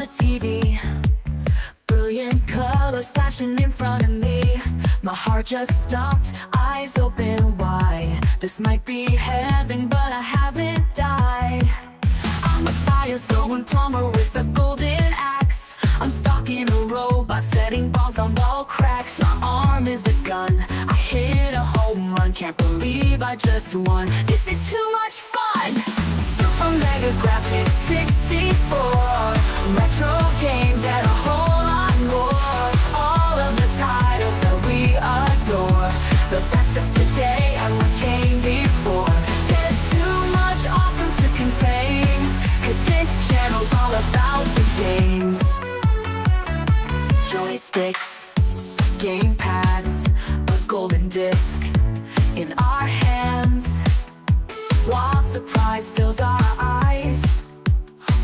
the TV, brilliant colors flashing in front of me. My heart just stopped, eyes open wide. This might be heaven, but I haven't died. I'm a fire-throwing plumber with a golden axe. I'm stalking a robot, setting bombs on wall cracks. My arm is a gun, I hit a home run. Can't believe I just won, this is too much fun. Super Mega Graphics 64, retro games and a whole lot more. All of the titles that we adore, the best of today and what came before. There's too much awesome to contain, cause this channel's all about the games. Joysticks, gamepads, a golden disc in our hands. Wild surprise fills our eyes.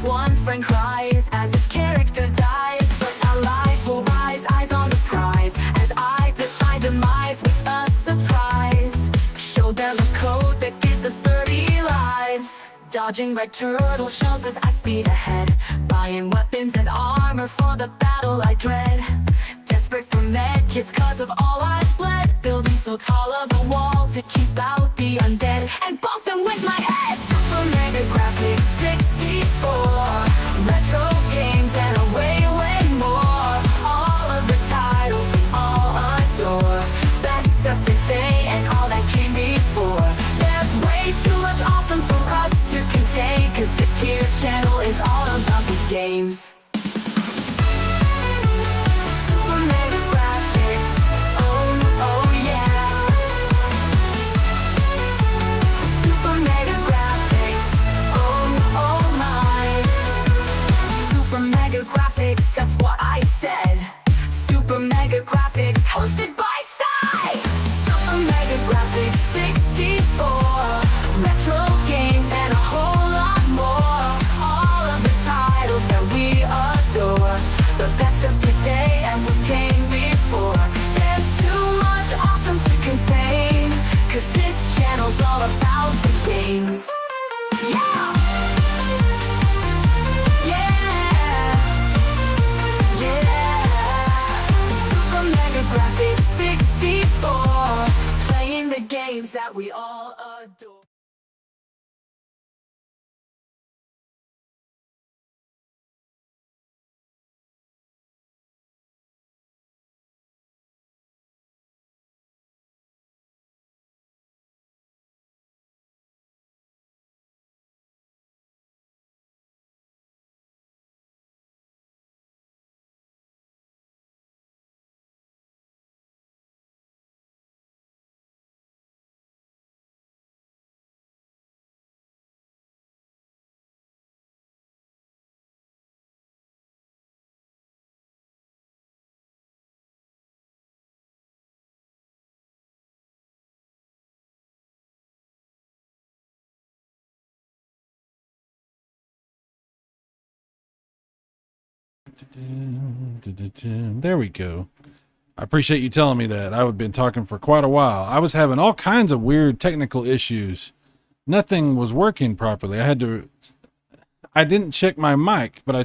One friend cries as his character dies, but our lives will rise, eyes on the prize, as I defy demise with a surprise. Show them a code that gives us 30 lives. Dodging red turtle shells as I speed ahead, buying weapons and armor for the battle I dread. Desperate for med kits cause of all I've bled, building so tall of a wall to keep out the undead and bump them with my head. Super Mega Graphics 64, retro games and a way more. All of the titles we all adore, best of today and all that came before. There's way too much awesome for us to contain, cause this here channel is all about these games. Super Mega Graphics, oh yeah. Super Mega Graphics, oh my. Super Mega Graphics, that's what I said. Super Mega Graphics, hosted by Cy. Super Mega Graphics 64, retro games and a whole lot more. All of the titles that we adore, the best of today and what came before. There's too much awesome to contain, cause this channel's all about the games. Yeah! Yeah! Yeah! Super Mega Graphics 64, playing the games that we all adore. There we go. I appreciate you telling me that. I've been talking for quite a while. I was having all kinds of weird technical issues. Nothing was working properly. I didn't check my mic, but I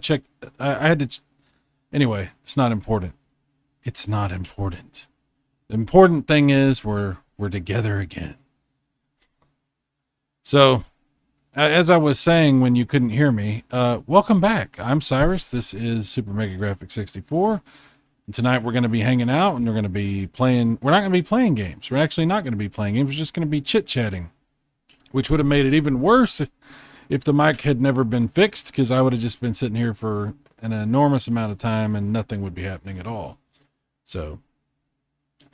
had to. Anyway, it's not important. It's not important. The important thing is we're together again. So, as I was saying when you couldn't hear me, welcome back. I'm Cyrus. This is Super Mega Graphics 64. And tonight we're going to be hanging out and we're going to be playing. We're not going to be playing games. We're actually not going to be playing games. We're just going to be chit-chatting, which would have made it even worse if the mic had never been fixed, because I would have just been sitting here for an enormous amount of time and nothing would be happening at all. So,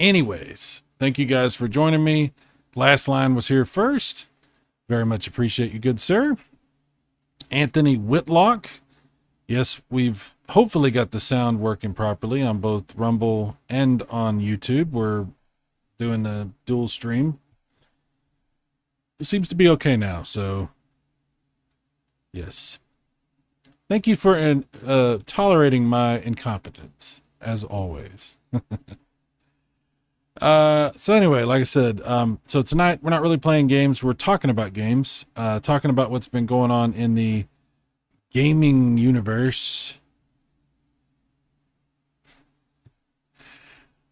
anyways, thank you guys for joining me. Last Line was here first. Very much appreciate you, good sir. Anthony Whitlock. Yes, we've hopefully got the sound working properly on both Rumble and on YouTube. We're doing the dual stream. It seems to be okay now, so yes. Thank you for tolerating my incompetence, as always. So anyway, like I said, so tonight we're not really playing games. We're talking about games, talking about what's been going on in the gaming universe.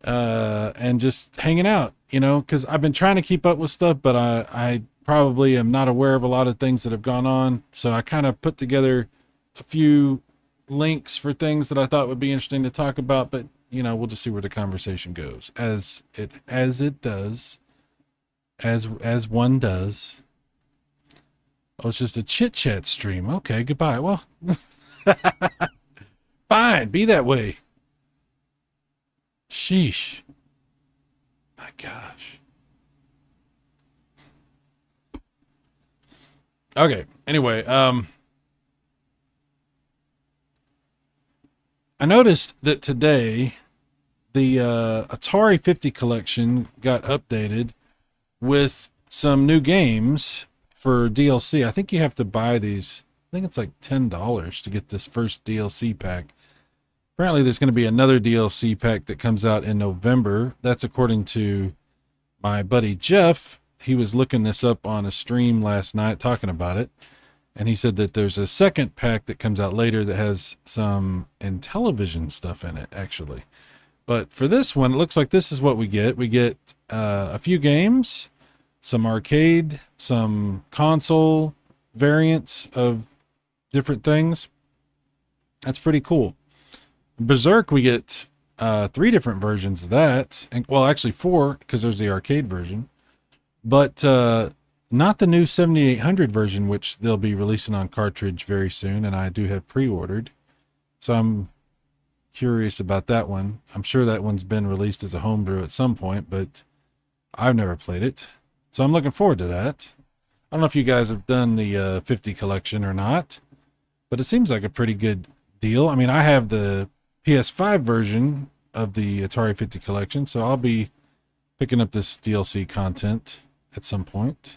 and just hanging out, because I've been trying to keep up with stuff, but I probably am not aware of a lot of things that have gone on. So I kind of put together a few links for things that I thought would be interesting to talk about, but we'll just see where the conversation goes as it does, as one does. Oh, it's just a chit chat stream. Okay, goodbye. Well, fine, be that way. Sheesh. My gosh. Okay. Anyway, I noticed that today the Atari 50 collection got updated with some new games for DLC. I think you have to buy these. I think it's like $10 to get this first DLC pack. Apparently there's going to be another DLC pack that comes out in November. That's according to my buddy Jeff. He was looking this up on a stream last night talking about it. And he said that there's a second pack that comes out later that has some Intellivision stuff in it, actually. But for this one, it looks like this is what we get. We get a few games, some arcade, some console variants of different things. That's pretty cool. Berserk, we get 3 different versions of that. And, well, actually 4, because there's the arcade version. But not the new 7800 version, which they'll be releasing on cartridge very soon, and I do have pre-ordered. So I'm curious about that one. I'm sure that one's been released as a homebrew at some point, but I've never played it. So I'm looking forward to that. I don't know if you guys have done the 50 collection or not, but it seems like a pretty good deal. I mean, I have the PS5 version of the Atari 50 collection, so I'll be picking up this DLC content at some point.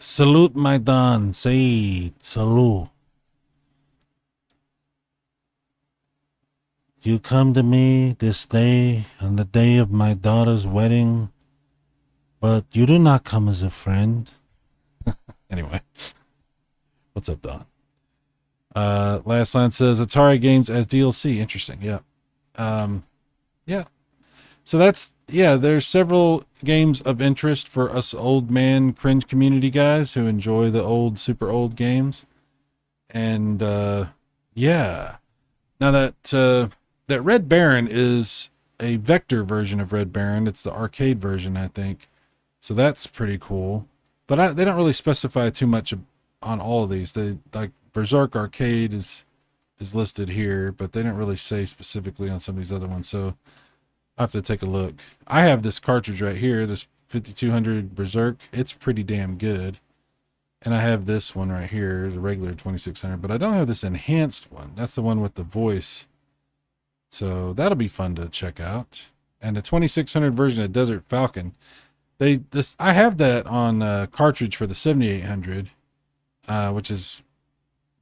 Salute, my Don. Say salute. You come to me this day on the day of my daughter's wedding, but you do not come as a friend. Anyway, what's up, Don? Last line says Atari games as DLC. Interesting. Yeah. Yeah. So there's several games of interest for us old man cringe community guys who enjoy the old, super old games. And, yeah. Now that Red Baron is a vector version of Red Baron. It's the arcade version, I think. So that's pretty cool. But they don't really specify too much on all of these. They like Berserk Arcade is listed here, but they don't really say specifically on some of these other ones. So I have to take a look. I have this cartridge right here, this 5200 Berserk. It's pretty damn good. And I have this one right here, the regular 2600, but I don't have this enhanced one. That's the one with the voice. So that'll be fun to check out. And the 2600 version of Desert Falcon, I have that on cartridge for the 7800, which is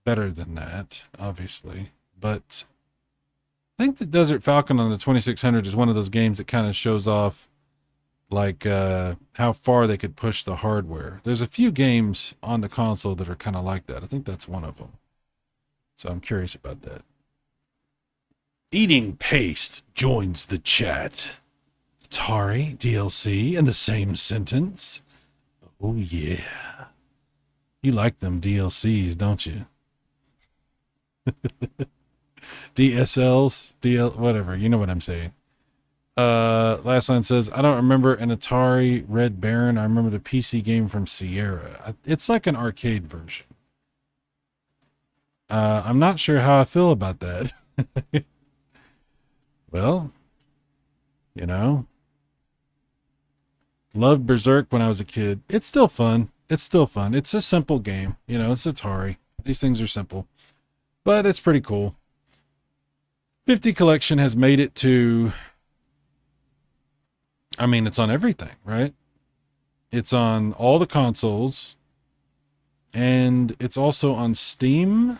better than that, obviously. But I think the Desert Falcon on the 2600 is one of those games that kind of shows off like how far they could push the hardware. There's a few games on the console that are kind of like that. I think that's one of them. So I'm curious about that. Eating Paste joins the chat. Atari DLC in the same sentence. Oh yeah. You like them DLCs, don't you? DSLs, whatever. You know what I'm saying. Last line says, I don't remember an Atari Red Baron. I remember the PC game from Sierra. It's like an arcade version. I'm not sure how I feel about that. Well, loved Berserk when I was a kid. It's still fun. It's a simple game. It's Atari. These things are simple, but it's pretty cool. 50 collection has made it to, it's on everything, right? It's on all the consoles, and it's also on Steam.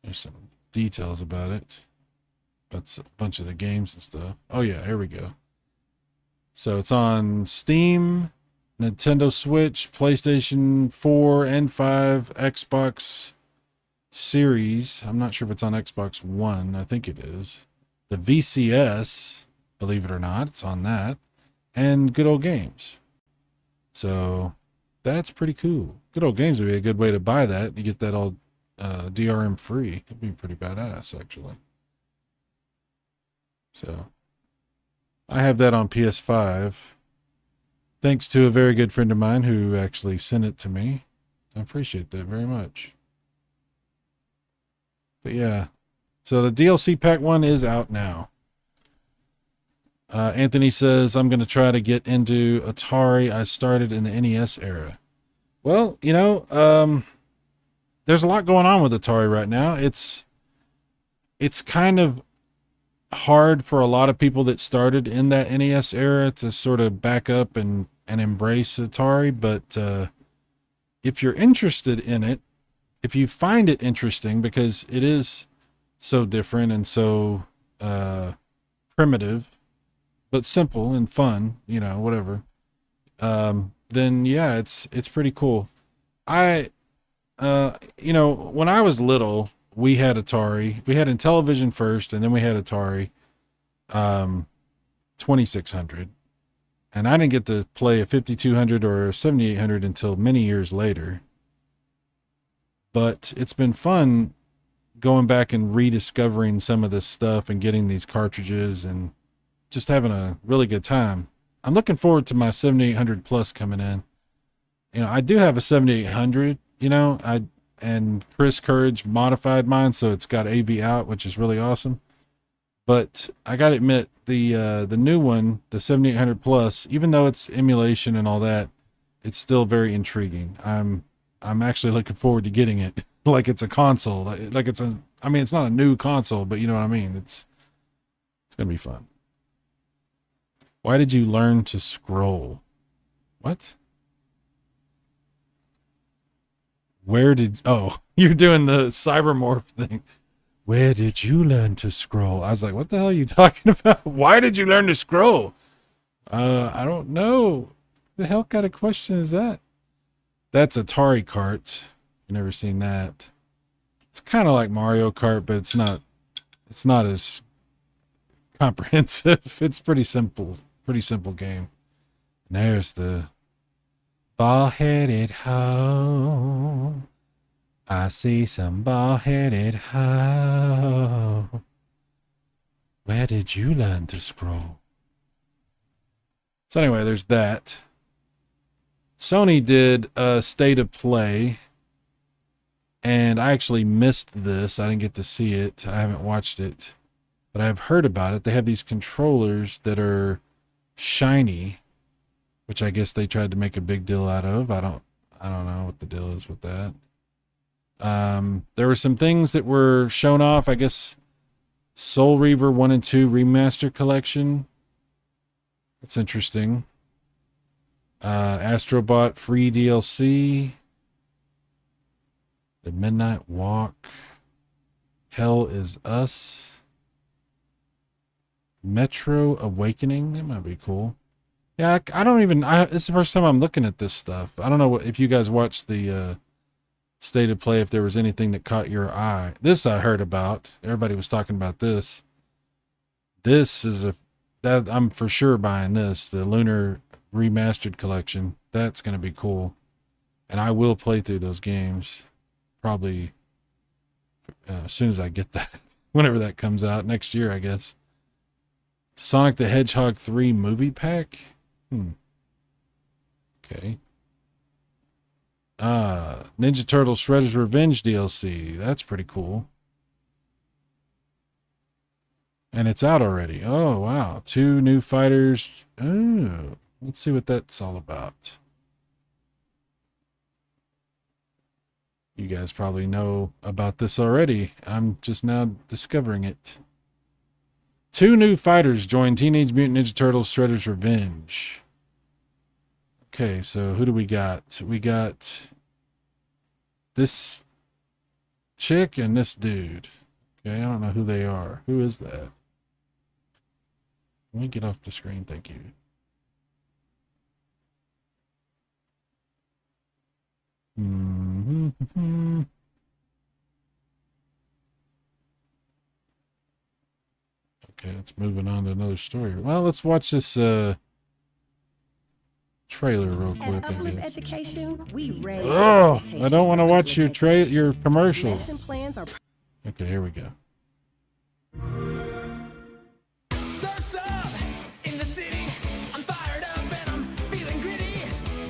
There's some details about it. That's a bunch of the games and stuff. Oh yeah, here we go. So it's on Steam, Nintendo Switch, PlayStation 4 and 5, Xbox series. I'm not sure if it's on Xbox One. I think it is. The VCS, believe it or not, it's on that. And Good Old Games. So that's pretty cool. Good Old Games would be a good way to buy that. You get that all DRM free. That'd be pretty badass, actually. So I have that on PS5. Thanks to a very good friend of mine who actually sent it to me. I appreciate that very much. But yeah, so the DLC pack 1 is out now. Anthony says, I'm going to try to get into Atari. I started in the NES era. Well, you know, there's a lot going on with Atari right now. It's kind of hard for a lot of people that started in that NES era to sort of back up and embrace Atari. But if you're interested in it, if you find it interesting, because it is so different and so primitive, but simple and fun, you know, whatever, then yeah, it's pretty cool. You know, when I was little, we had Atari. We had Intellivision first, and then we had Atari 2600. And I didn't get to play a 5200 or a 7800 until many years later. But it's been fun going back and rediscovering some of this stuff and getting these cartridges and just having a really good time. I'm looking forward to my 7800 Plus coming in. You know, I do have a 7800, you know, and Chris Courage modified mine, so it's got AV out, which is really awesome. But I got to admit, the new one, the 7800 Plus, even though it's emulation and all that, it's still very intriguing. I'm actually looking forward to getting it like it's a console, like it's a, I mean, it's not a new console, but you know what I mean? It's going to be fun. Why did you learn to scroll? What? Where did, oh, you're doing the cybermorph thing. Where did you learn to scroll? I was like, what the hell are you talking about? Why did you learn to scroll? I don't know. The hell kind of question is that? That's Atari Kart. You've never seen that. It's kind of like Mario Kart, but it's not as comprehensive. It's pretty simple game. And there's the ball-headed hoe. I see some ball-headed hoe. Where did you learn to scroll? So anyway, there's that. Sony did a State of Play, and I actually missed this. I didn't get to see it. I haven't watched it, but I've heard about it. They have these controllers that are shiny, which I guess they tried to make a big deal out of. I don't know what the deal is with that. There were some things that were shown off. I guess Soul Reaver 1 and 2 Remaster Collection. That's interesting. Astrobot free DLC. The Midnight Walk. Hell is Us. Metro Awakening. That might be cool. Yeah, I don't even, this is the first time I'm looking at this stuff. I don't know if you guys watched the State of Play, if there was anything that caught your eye. This I heard about. Everybody was talking about this. This is that I'm for sure buying this, the Lunar Remastered Collection. That's going to be cool. And I will play through those games probably as soon as I get that, whenever that comes out next year, I guess. Sonic the Hedgehog 3 movie pack. Okay. Ninja Turtles Shredder's Revenge DLC. That's pretty cool. And it's out already. Oh, wow. 2 new fighters. Oh, let's see what that's all about. You guys probably know about this already. I'm just now discovering it. 2 new fighters join Teenage Mutant Ninja Turtles Shredder's Revenge. Okay, so who do we got? We got this chick and this dude. Okay, I don't know who they are. Who is that? Let me get off the screen, thank you. Okay, it's moving on to another story. Well, let's watch this trailer real quick. At Uplift Education, we raise Oh, expectations I don't want to for watch your Uplift your Education. commercials. Lesson plans are Okay, here we go. Surf's up in the city. I'm fired up and I'm feeling gritty.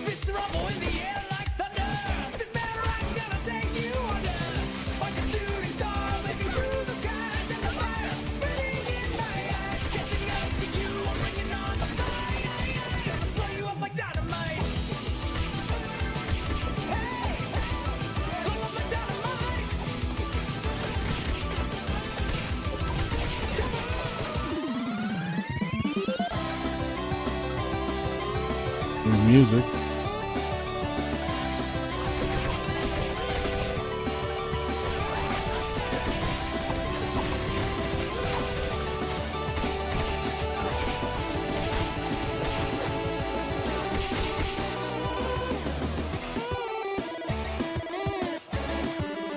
Fists rumble in the air like thunder. This mad ride's gonna take you under. Like a shooting star leaping through the skies. And the fire burning in my eyes. Catching up to you, I'm bringing on the fight. Gonna blow you up like dynamite. Hey, blow up like dynamite. There's music.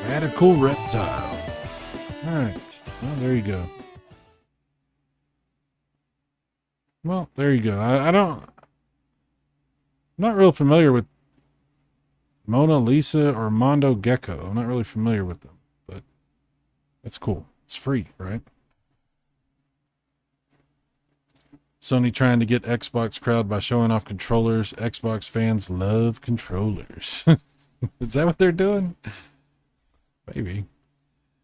Radical reptile. All right. Well, there you go. Well, there you go. I don't. I'm not real familiar with Mona Lisa or Mondo Gecko. I'm not really familiar with them, but that's cool. It's free, right? Sony trying to get Xbox crowd by showing off controllers. Xbox fans love controllers. Is that what they're doing? Maybe.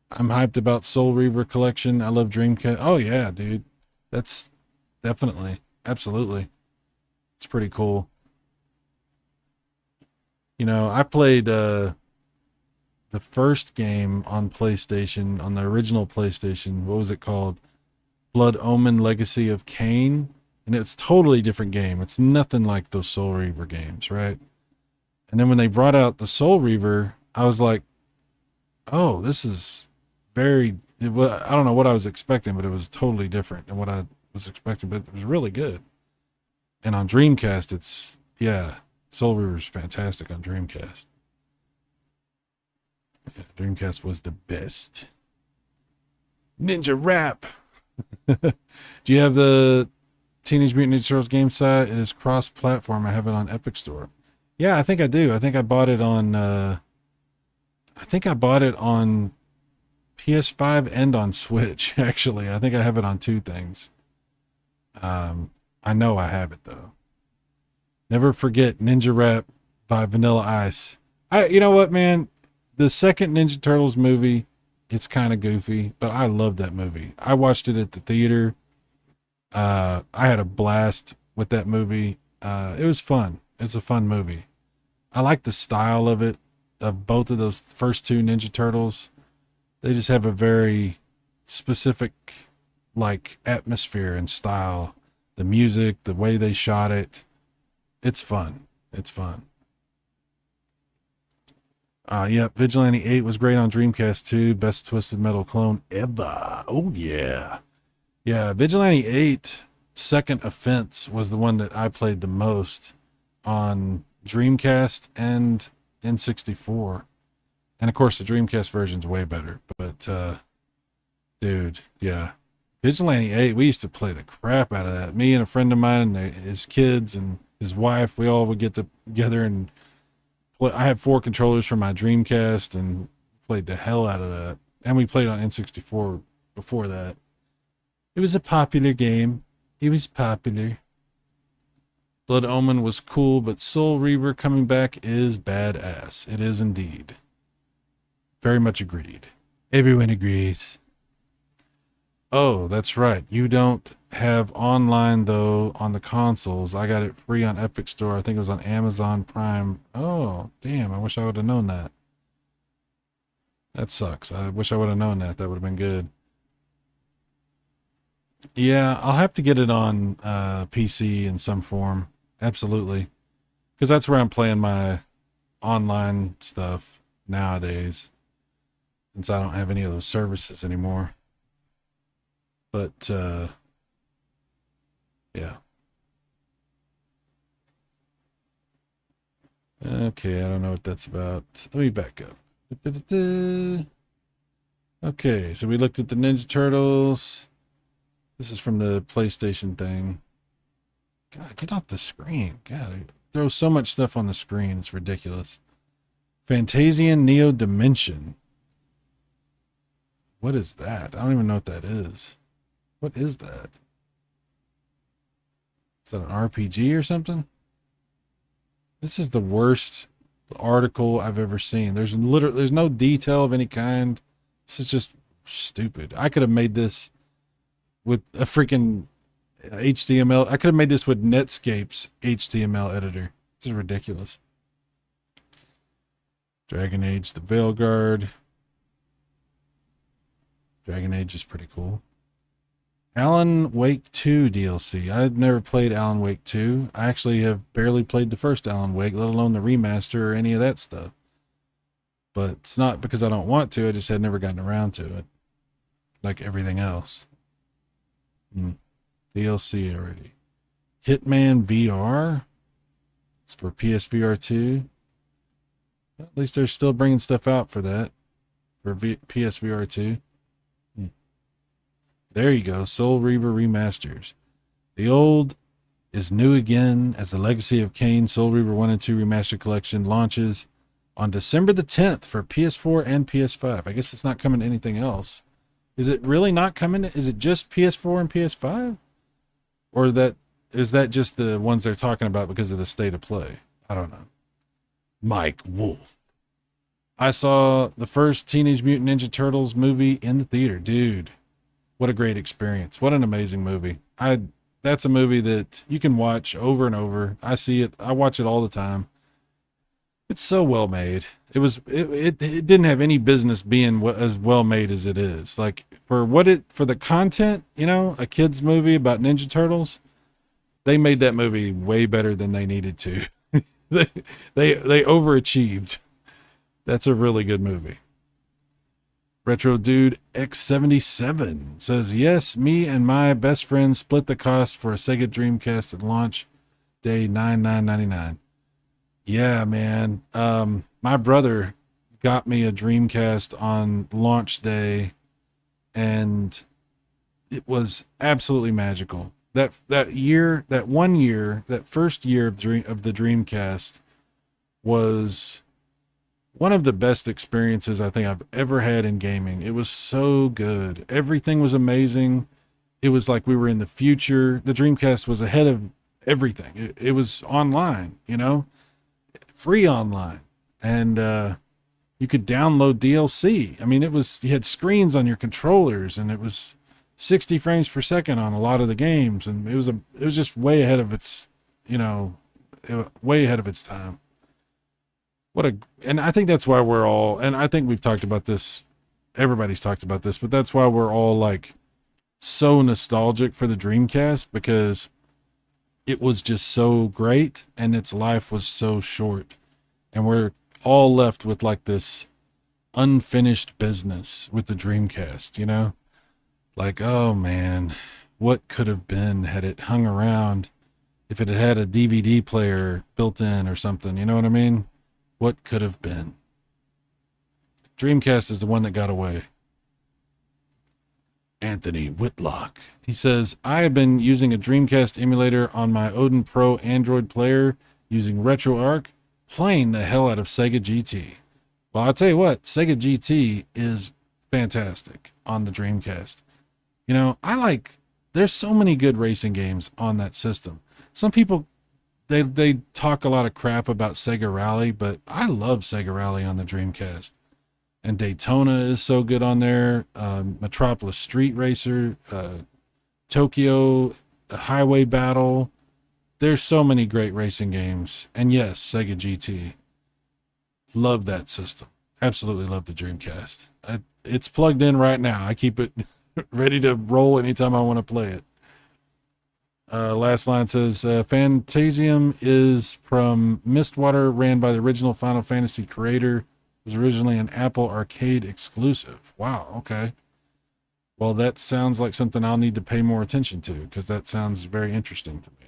I'm hyped about Soul Reaver collection. I love Dreamcast. Oh yeah, dude. That's definitely, absolutely. It's pretty cool. You know, I played the first game on PlayStation, on the original PlayStation. What was it called? Blood Omen Legacy of Kain. And it's a totally different game. It's nothing like those Soul Reaver games, right? And then when they brought out the Soul Reaver, I was like, oh, this is very, I don't know what I was expecting, but it was totally different than what I was expecting, but it was really good. And on Dreamcast, it's, yeah, Soul Reaver's fantastic on Dreamcast. Yeah, Dreamcast was the best. Ninja Rap. Do you have the Teenage Mutant Ninja Turtles game site? It is cross-platform. I have it on Epic Store. Yeah, I think I do. I think I bought it on PS5 and on Switch, actually. I think I have it on two things. I know I have it though. Never forget Ninja Rap by Vanilla Ice. You know what, man? The second Ninja Turtles movie, it's kind of goofy, but I love that movie. I watched it at the theater. I had a blast with that movie. It was fun. It's a fun movie. I like the style of it, of both of those first two Ninja Turtles. They just have a very specific, like, atmosphere and style. The music, the way they shot it. It's fun. It's fun. Yeah, Vigilante 8 was great on Dreamcast too. Best Twisted Metal clone ever. Oh, yeah. Yeah, Vigilante 8, Second Offense, was the one that I played the most on Dreamcast and N64. And of course, the Dreamcast version's way better. But, dude, yeah. Vigilante 8, we used to play the crap out of that. Me and a friend of mine and his kids and his wife, we all would get together and play. I had 4 controllers for my Dreamcast and played the hell out of that. And we played on N64 before that. It was a popular game. It was popular. Blood Omen was cool, but Soul Reaver coming back is badass. It is indeed. Very much agreed. Everyone agrees. Oh, that's right. You don't have online, though, on the consoles. I got it free on Epic Store. I think it was on Amazon Prime. Oh, damn. I wish I would have known that. That sucks. I wish I would have known that. That would have been good. Yeah, I'll have to get it on PC in some form. Absolutely. Because that's where I'm playing my online stuff nowadays. Since I don't have any of those services anymore. But, yeah. Okay, I don't know what that's about. Let me back up. Okay, so we looked at the Ninja Turtles. This is from the PlayStation thing. God, get off the screen. God, they throw so much stuff on the screen. It's ridiculous. Fantasian Neo Dimension. What is that? I don't even know what that is. What is that? Is that an RPG or something? This is the worst article I've ever seen. There's no detail of any kind. This is just stupid. I could have made this with a freaking HTML. I could have made this with Netscape's HTML editor. This is ridiculous. Dragon Age, the Veilguard. Dragon Age is pretty cool. Alan Wake 2 DLC. I've never played Alan Wake 2. I actually have barely played the first Alan Wake, let alone the remaster or any of that stuff. But it's not because I don't want to. I just had never gotten around to it. Like everything else. DLC already. Hitman VR. It's for PSVR 2. At least they're still bringing stuff out for that. For PSVR 2. There you go. Soul Reaver Remasters. The old is new again as the Legacy of Kain Soul Reaver 1 and 2 Remastered Collection launches on December the 10th for PS4 and PS5. I guess it's not coming to anything else. Is it really not coming? Is it just PS4 and PS5? Or is that just the ones they're talking about because of the state of play? I don't know. Mike Wolf. I saw the first Teenage Mutant Ninja Turtles movie in the theater. Dude, what a great experience. What an amazing movie. That's a movie that you can watch over and over. I see it. I watch it all the time. It's so well made. It didn't have any business being as well made as it is. Like for the content, you know, a kid's movie about Ninja Turtles, they made that movie way better than they needed to. they overachieved. That's a really good movie. Retro Dude X77 says, yes, me and my best friend split the cost for a Sega Dreamcast at launch day $99.99. Yeah, man. My brother got me a Dreamcast on launch day, and it was absolutely magical. That first year of the Dreamcast was one of the best experiences I think I've ever had in gaming. It was so good. Everything was amazing. It was like we were in the future. The Dreamcast was ahead of everything. It was online, you know, free online. And you could download DLC. I mean, you had screens on your controllers, and it was 60 frames per second on a lot of the games. And it was just way ahead of its, way ahead of its time. And I think that's why and I think we've talked about this, everybody's talked about this, but that's why we're all like so nostalgic for the Dreamcast, because it was just so great and its life was so short. And we're all left with like this unfinished business with the Dreamcast, you know? Like, oh man, what could have been had it hung around, if it had had a DVD player built in or something, you know what I mean? What could have been? Dreamcast is the one that got away. Anthony Whitlock. He says, I have been using a Dreamcast emulator on my Odin Pro Android player using RetroArch, playing the hell out of Sega GT. Well, I'll tell you what, Sega GT is fantastic on the Dreamcast. You know, there's so many good racing games on that system. Some people, they talk a lot of crap about Sega Rally, but I love Sega Rally on the Dreamcast. And Daytona is so good on there. Metropolis Street Racer, Tokyo Highway Battle. There's so many great racing games. And yes, Sega GT. Love that system. Absolutely love the Dreamcast. It's plugged in right now. I keep it ready to roll anytime I want to play it. Last line says, Fantasium is from Mistwater, ran by the original Final Fantasy creator. It was originally an Apple Arcade exclusive. Wow, okay. Well, that sounds like something I'll need to pay more attention to, because that sounds very interesting to me.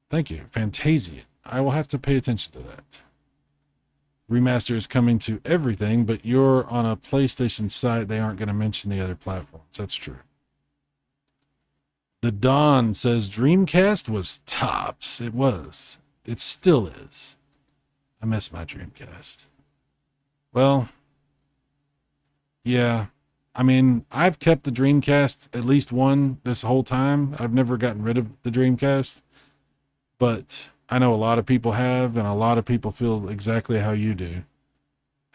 Thank you, Fantasian. I will have to pay attention to that. Remaster is coming to everything, but you're on a PlayStation site. They aren't going to mention the other platforms. That's true. The Dawn says Dreamcast was tops. It was. It still is. I miss my Dreamcast. Well, yeah. I mean, I've kept the Dreamcast, at least one, this whole time. I've never gotten rid of the Dreamcast. But I know a lot of people have, and a lot of people feel exactly how you do.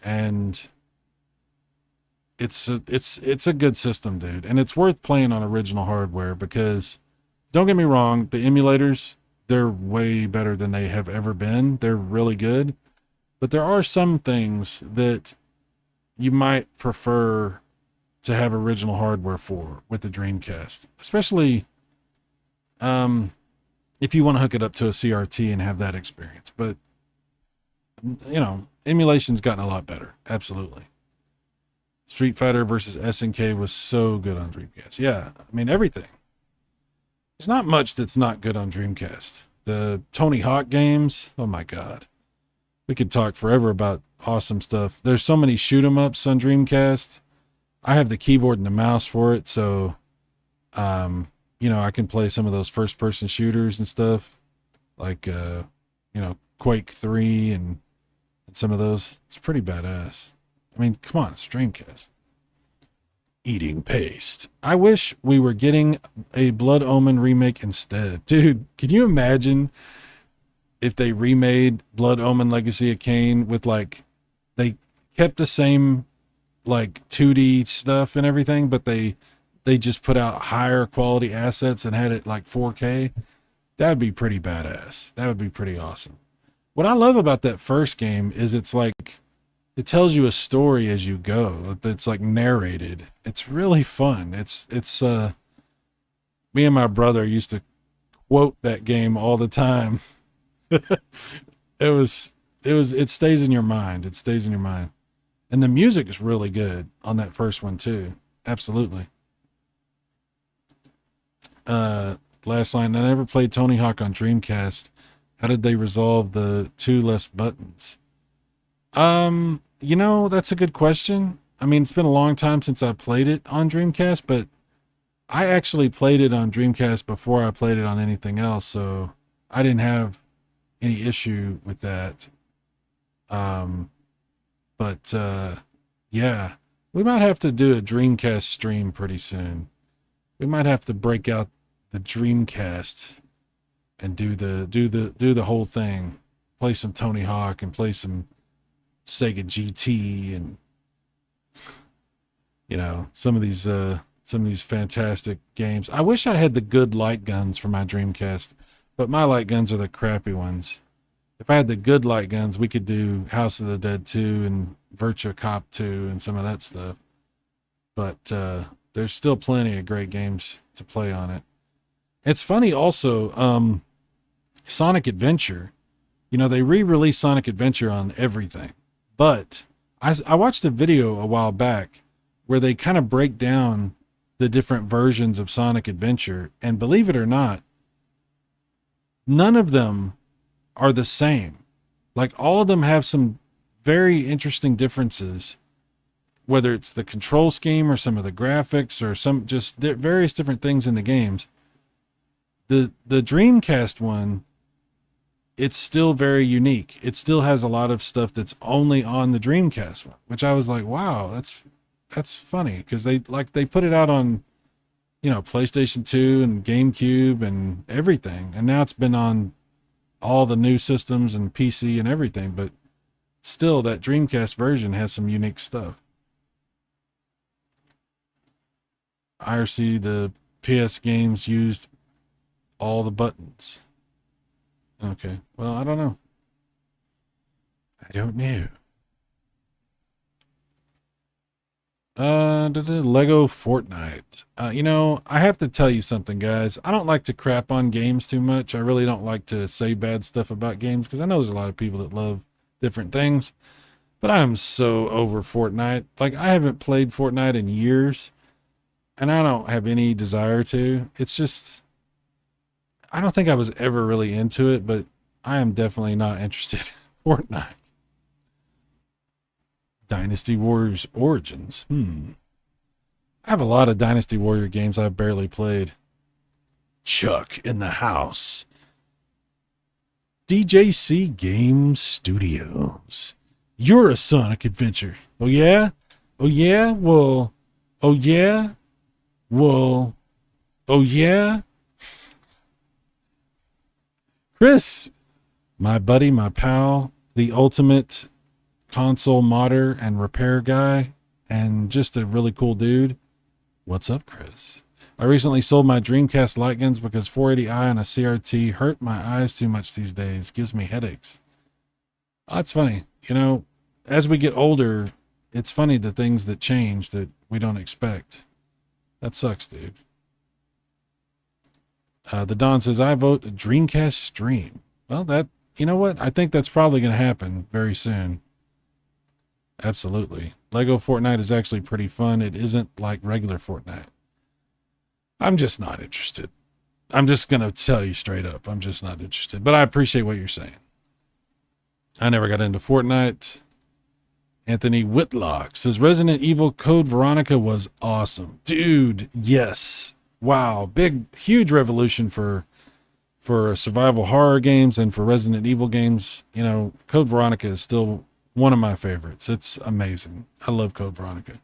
And it's a good system, dude. And it's worth playing on original hardware because, don't get me wrong, the emulators, they're way better than they have ever been. They're really good. But there are some things that you might prefer to have original hardware for with the Dreamcast. Especially if you want to hook it up to a CRT and have that experience. But, you know, emulation's gotten a lot better. Absolutely. Street Fighter versus SNK was so good on Dreamcast. Yeah, I mean, everything. There's not much that's not good on Dreamcast. The Tony Hawk games, oh my God. We could talk forever about awesome stuff. There's so many shoot 'em ups on Dreamcast. I have the keyboard and the mouse for it, so you know, I can play some of those first person shooters and stuff. Like you know, Quake 3 and some of those. It's pretty badass. I mean, come on, it's Dreamcast. Eating paste. I wish we were getting a Blood Omen remake instead. Dude, can you imagine if they remade Blood Omen Legacy of Kain with, like, they kept the same, like, 2D stuff and everything, but they just put out higher quality assets and had it like 4K? That'd be pretty badass. That would be pretty awesome. What I love about that first game is it's like, it tells you a story as you go. It's like narrated. It's really fun. It's me and my brother used to quote that game all the time. It stays in your mind. It stays in your mind. And the music is really good on that first one too. Absolutely. Last line, I never played Tony Hawk on Dreamcast. How did they resolve the 2 less buttons? You know, that's a good question. I mean, it's been a long time since I played it on Dreamcast, but I actually played it on Dreamcast before I played it on anything else, so I didn't have any issue with that. Yeah, we might have to do a Dreamcast stream pretty soon. We might have to break out the Dreamcast and do the whole thing. Play some Tony Hawk and play some Sega GT and, you know, some of these fantastic games. I wish I had the good light guns for my Dreamcast, but my light guns are the crappy ones. If I had the good light guns, we could do House of the Dead 2 and Virtua Cop 2 and some of that stuff. But there's still plenty of great games to play on it. It's funny also, Sonic Adventure, you know, they re-released Sonic Adventure on everything. But I watched a video a while back where they kind of break down the different versions of Sonic Adventure. And believe it or not, none of them are the same. Like, all of them have some very interesting differences, whether it's the control scheme or some of the graphics or some just various different things in the games. The Dreamcast one, it's still very unique. It still has a lot of stuff that's only on the Dreamcast one, which I was like, wow, that's funny, because they put it out on, you know, PlayStation 2 and GameCube and everything, and now it's been on all the new systems and PC and everything, but still that Dreamcast version has some unique stuff. IRC, the PS games used all the buttons. Okay, well, I don't know. Lego Fortnite. You know, I have to tell you something, guys. I don't like to crap on games too much. I really don't like to say bad stuff about games, because I know there's a lot of people that love different things, but I am so over Fortnite. Like, I haven't played Fortnite in years, and I don't have any desire to. It's just, I don't think I was ever really into it, but I am definitely not interested in Fortnite. Dynasty Warriors Origins. I have a lot of Dynasty Warrior games I've barely played. Chuck in the house. DJC Game Studios. You're a Sonic Adventure. Oh yeah? Oh yeah? Well, oh yeah? Well, oh yeah? Chris, my buddy, my pal, the ultimate console modder and repair guy, and just a really cool dude. What's up, Chris? I recently sold my Dreamcast light guns because 480i and a CRT hurt my eyes too much these days. Gives me headaches. Oh, it's funny. You know, as we get older, it's funny the things that change that we don't expect. That sucks, dude. The Don says, I vote a Dreamcast stream. Well, that, you know what? I think that's probably going to happen very soon. Absolutely. Lego Fortnite is actually pretty fun. It isn't like regular Fortnite. I'm just not interested. I'm just going to tell you straight up. I'm just not interested. But I appreciate what you're saying. I never got into Fortnite. Anthony Whitlock says Resident Evil Code Veronica was awesome. Dude, yes. Wow. Big, huge revolution for survival horror games and for Resident Evil games. You know, Code Veronica is still one of my favorites. It's amazing. I love Code Veronica.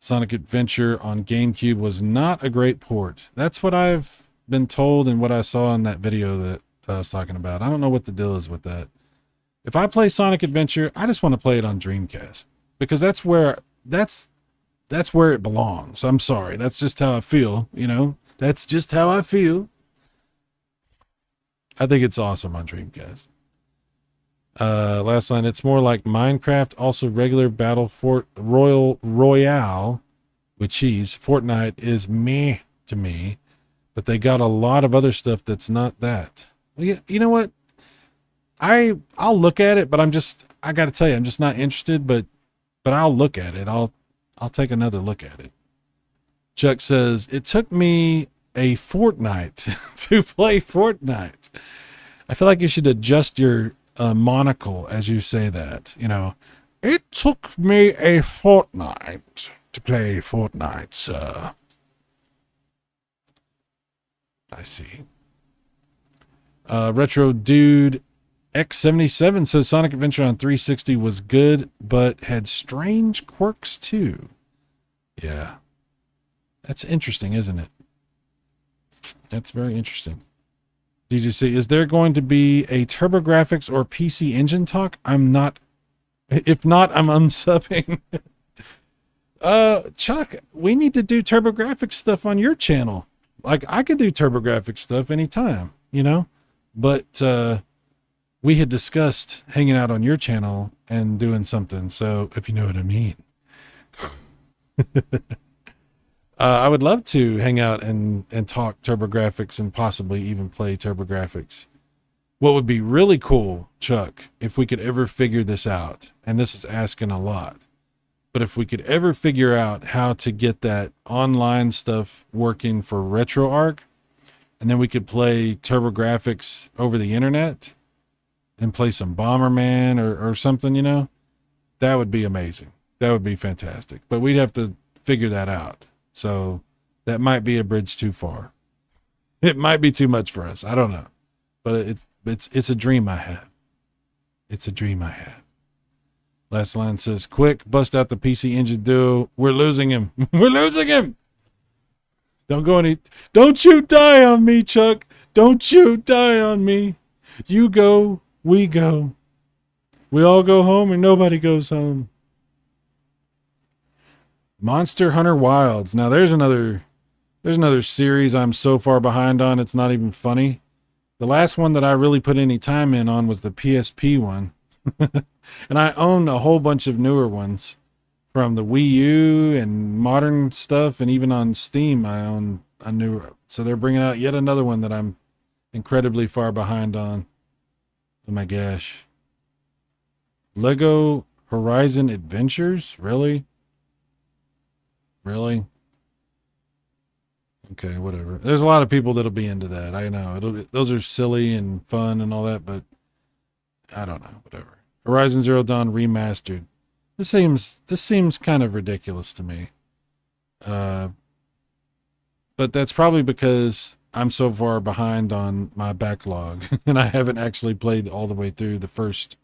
Sonic Adventure on GameCube was not a great port. That's what I've been told and what I saw in that video that I was talking about. I don't know what the deal is with that. If I play Sonic Adventure, I just want to play it on Dreamcast because that's where it belongs. I'm sorry. That's just how I feel, you know. That's just how I feel. I think it's awesome on Dreamcast. Last line, it's more like Minecraft, also regular Royale with cheese. Fortnite is meh to me, but they got a lot of other stuff that's not that. Well, you know what? I'll look at it, but I got to tell you, I'm just not interested, but I'll look at it. I'll take another look at it. Chuck says, it took me a fortnight to play Fortnite. I feel like you should adjust your monocle as you say that, you know. It took me a fortnight to play Fortnite, sir. I see. Retro Dude X77 says Sonic Adventure on 360 was good, but had strange quirks too. Yeah. That's interesting, isn't it? That's very interesting. DGC, is there going to be a TurboGrafx or PC Engine talk? I'm not. If not, I'm unsubbing. Chuck, we need to do TurboGrafx stuff on your channel. Like, I could do TurboGrafx stuff anytime, you know? But we had discussed hanging out on your channel and doing something. So, if you know what I mean. I would love to hang out and talk TurboGrafx and possibly even play TurboGrafx. What would be really cool, Chuck, if we could ever figure this out, and this is asking a lot, but if we could ever figure out how to get that online stuff working for RetroArch, and then we could play TurboGrafx over the internet and play some Bomberman or something, you know, that would be amazing. That would be fantastic. But we'd have to figure that out. So that might be a bridge too far. It might be too much for us. I don't know. But it's a dream I have. It's a dream I have. Last line says, quick, bust out the PC Engine duo. We're losing him. We're losing him. Don't you die on me, Chuck. Don't you die on me. You go, we go. We all go home and nobody goes home. Monster Hunter Wilds. Now there's another series I'm so far behind on, it's not even funny. The last one that I really put any time in on was the PSP one. And I own a whole bunch of newer ones from the Wii U and modern stuff, and even on Steam I own a newer. So they're bringing out yet another one that I'm incredibly far behind on. Oh my gosh. Lego Horizon Adventures? Really? Really? Okay, whatever. There's a lot of people that'll be into that. I know. Those are silly and fun and all that, but I don't know. Whatever. Horizon Zero Dawn Remastered. This seems kind of ridiculous to me. but that's probably because I'm so far behind on my backlog and I haven't actually played all the way through the first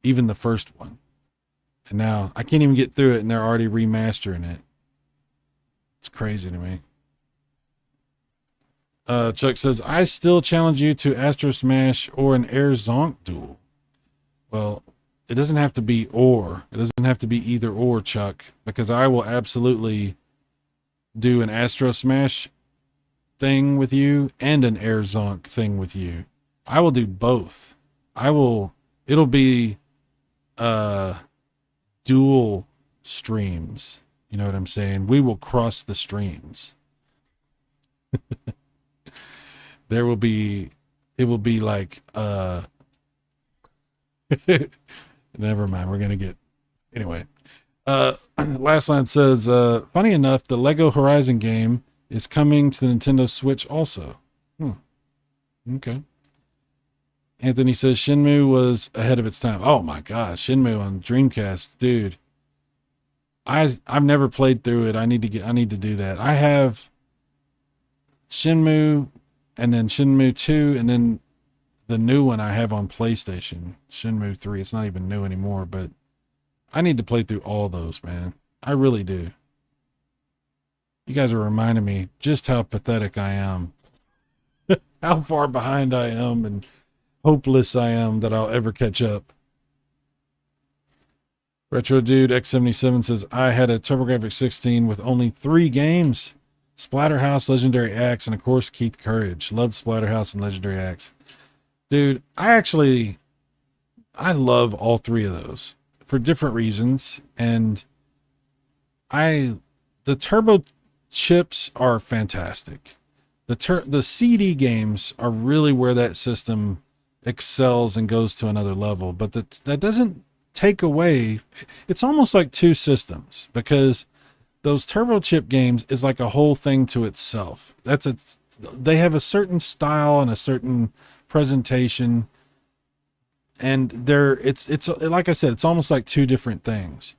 one. And now I can't even get through it and they're already remastering it. It's crazy to me. Chuck says, I still challenge you to Astro Smash or an Air Zonk duel. Well, it doesn't have to be or. It doesn't have to be either or, Chuck, because I will absolutely do an Astro Smash thing with you and an Air Zonk thing with you. I will do both. It'll be dual streams. You know what I'm saying? We will cross the streams. It will be like, never mind. We're going to get, anyway. Last line says, funny enough, the Lego Horizon game is coming to the Nintendo Switch also. Okay. Anthony says Shenmue was ahead of its time. Oh my gosh, Shenmue on Dreamcast, dude. I've never played through it. I need to do that. I have Shenmue and then Shenmue 2 and then the new one I have on PlayStation, Shenmue 3. It's not even new anymore, but I need to play through all those, man. I really do. You guys are reminding me just how pathetic I am. How far behind I am and hopeless I am that I'll ever catch up. Retro Dude X77 says, I had a TurboGrafx-16 with only 3 games. Splatterhouse, Legendary Axe, and of course Keith Courage. Loved Splatterhouse and Legendary Axe. Dude, I love all 3 of those for different reasons. And the turbo chips are fantastic. The CD games are really where that system excels and goes to another level, but that doesn't take away. It's almost like 2 systems, because those turbo chip games is like a whole thing to itself. They have a certain style and a certain presentation, and it's like I said, it's almost like 2 different things,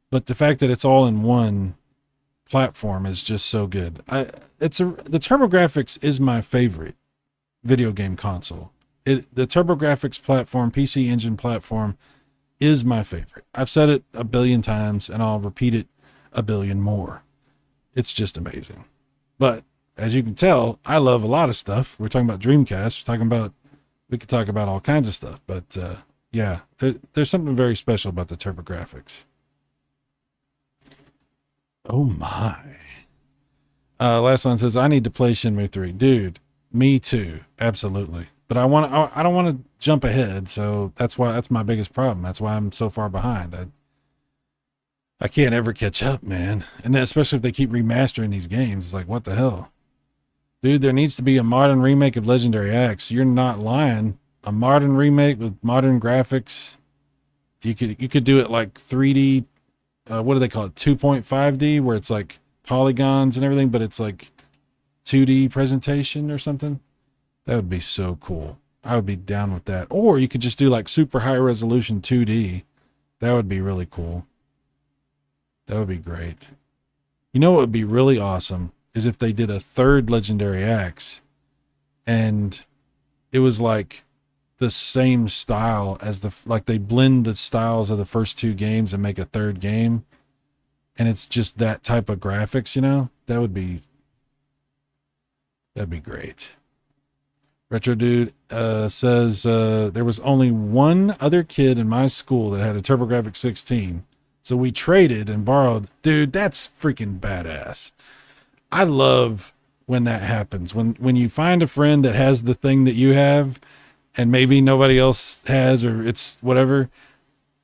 but the fact that it's all in one platform is just so good. The TurboGrafx is my favorite video game console. The TurboGrafx platform, PC Engine platform, is my favorite. I've said it a billion times and I'll repeat it a billion more. It's just amazing. But as you can tell, I love a lot of stuff. We're talking about Dreamcast. We could talk about all kinds of stuff, but yeah, there's something very special about the TurboGrafx. Oh my. Last line says, I need to play Shenmue 3. Dude, me too. Absolutely. But I don't want to jump ahead. So that's my biggest problem. That's why I'm so far behind. I can't ever catch up, man. And then especially if they keep remastering these games, it's like, what the hell? Dude, there needs to be a modern remake of Legendary Axe. You're not lying. A modern remake with modern graphics. You could do it like 3D. What do they call it? 2.5D, where it's like polygons and everything, but it's like 2D presentation or something. That would be so cool. I would be down with that. Or you could just do like super high resolution 2D. That would be really cool. That would be great. You know what would be really awesome is if they did a 3rd Legendary Axe and it was like the same style as they blend the styles of the first 2 games and make a 3rd game, and it's just that type of graphics, you know? That'd be great. Retro Dude says there was only one other kid in my school that had a TurboGrafx-16, so we traded and borrowed. Dude, that's freaking badass. I love when that happens, when you find a friend that has the thing that you have and maybe nobody else has, or it's whatever.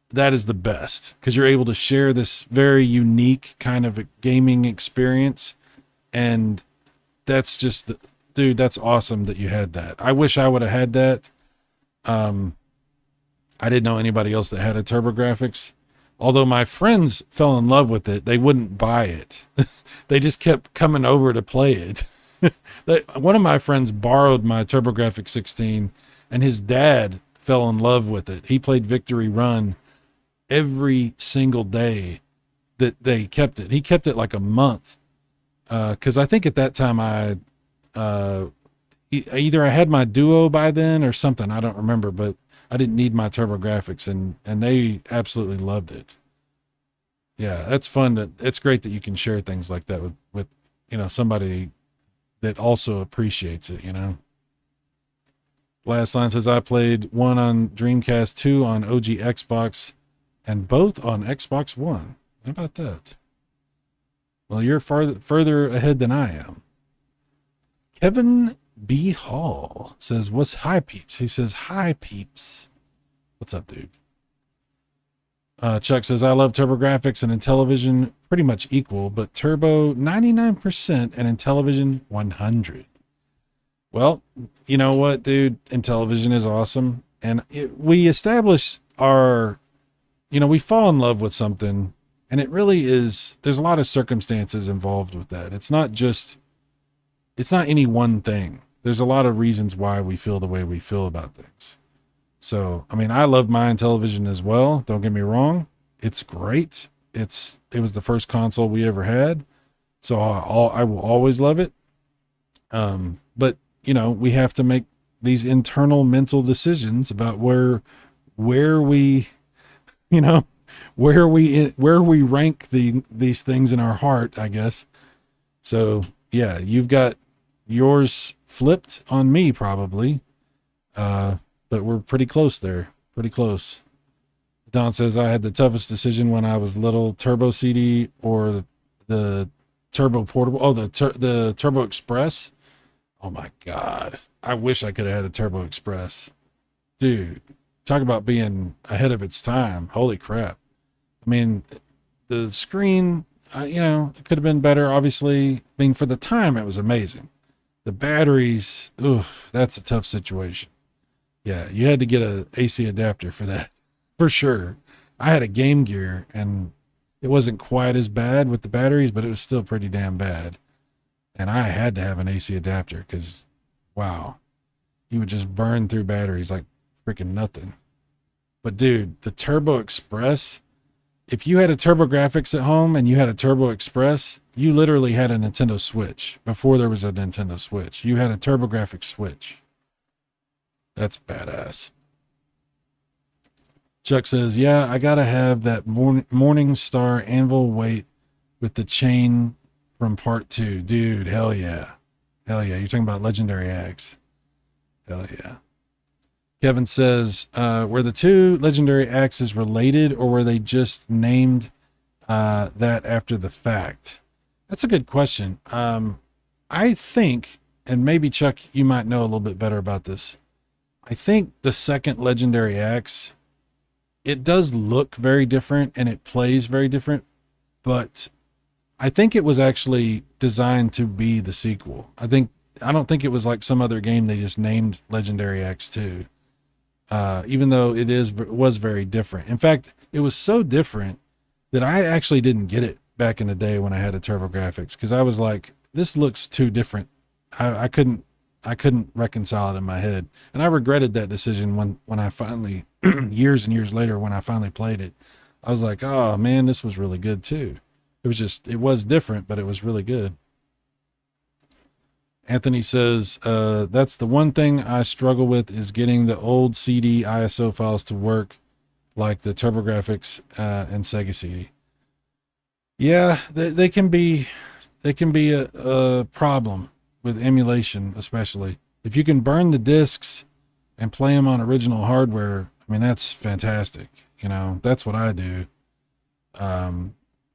That is the best, because you're able to share this very unique kind of a gaming experience. And that's just dude, that's awesome that you had that. I wish I would have had that. I didn't know anybody else that had a TurboGrafx. Although my friends fell in love with it, they wouldn't buy it. They just kept coming over to play it. One of my friends borrowed my TurboGrafx-16, and his dad fell in love with it. He played Victory Run every single day that they kept it. He kept it like a month. Cause I think at that time either I had my Duo by then or something. I don't remember, but I didn't need my TurboGrafx, and they absolutely loved it. Yeah, that's fun. It's great that you can share things like that with somebody that also appreciates it. Last line says, I played one on Dreamcast, 2 on OG Xbox, and both on Xbox One. How about that? Well, you're further ahead than I am. Kevin B. Hall says, what's hi peeps? He says, hi peeps. What's up, dude? Chuck says, I love TurboGrafx and Intellivision pretty much equal, but Turbo 99% and Intellivision 100. Well, you know what, dude? Intellivision is awesome. And we establish we fall in love with something, and it really is, there's a lot of circumstances involved with that. It's not any one thing. There's a lot of reasons why we feel the way we feel about things. So, I mean, I love my Intellivision as well. Don't get me wrong. It's great. It was the first console we ever had. So I will always love it. But we have to make these internal mental decisions about where we rank these things in our heart, I guess. So yeah, you've got yours flipped on me probably. But we're pretty close there. Pretty close. Don says, I had the toughest decision when I was little, Turbo CD or the Turbo Portable. Oh, the Turbo Express. Oh my God. I wish I could have had a Turbo Express. Dude, talk about being ahead of its time. Holy crap. I mean, the screen, it could have been better, obviously. I mean, for the time, it was amazing. The batteries, that's a tough situation. Yeah, you had to get a AC adapter for that, for sure. I had a Game Gear, and it wasn't quite as bad with the batteries, but it was still pretty damn bad. And I had to have an AC adapter because, wow, you would just burn through batteries like freaking nothing. But dude, the Turbo Express, if you had a TurboGrafx at home and you had a Turbo Express, you literally had a Nintendo Switch. Before there was a Nintendo Switch, you had a TurboGrafx Switch. That's badass. Chuck says, yeah, I gotta have that Morningstar anvil weight with the chain from part 2. Dude, hell yeah. Hell yeah. You're talking about Legendary Axe. Hell yeah. Kevin says, were the 2 Legendary Axes related, or were they just named that after the fact? That's a good question. I think, and maybe Chuck, you might know a little bit better about this. I think the second Legendary Axe, it does look very different and it plays very different, but I think it was actually designed to be the sequel. I don't think it was like some other game they just named Legendary Axe 2. Even though it was very different. In fact, it was so different that I actually didn't get it back in the day when I had a TurboGrafx, because I was like, this looks too different. I couldn't reconcile it in my head. And I regretted that decision when I finally, years and years later, when I finally played it. I was like, oh man, this was really good too. It was different, but it was really good. Anthony says, that's the one thing I struggle with, is getting the old CD ISO files to work like the TurboGrafx and Sega CD. Yeah, they can be a problem with emulation, especially. If you can burn the discs and play them on original hardware, I mean, that's fantastic. That's what I do.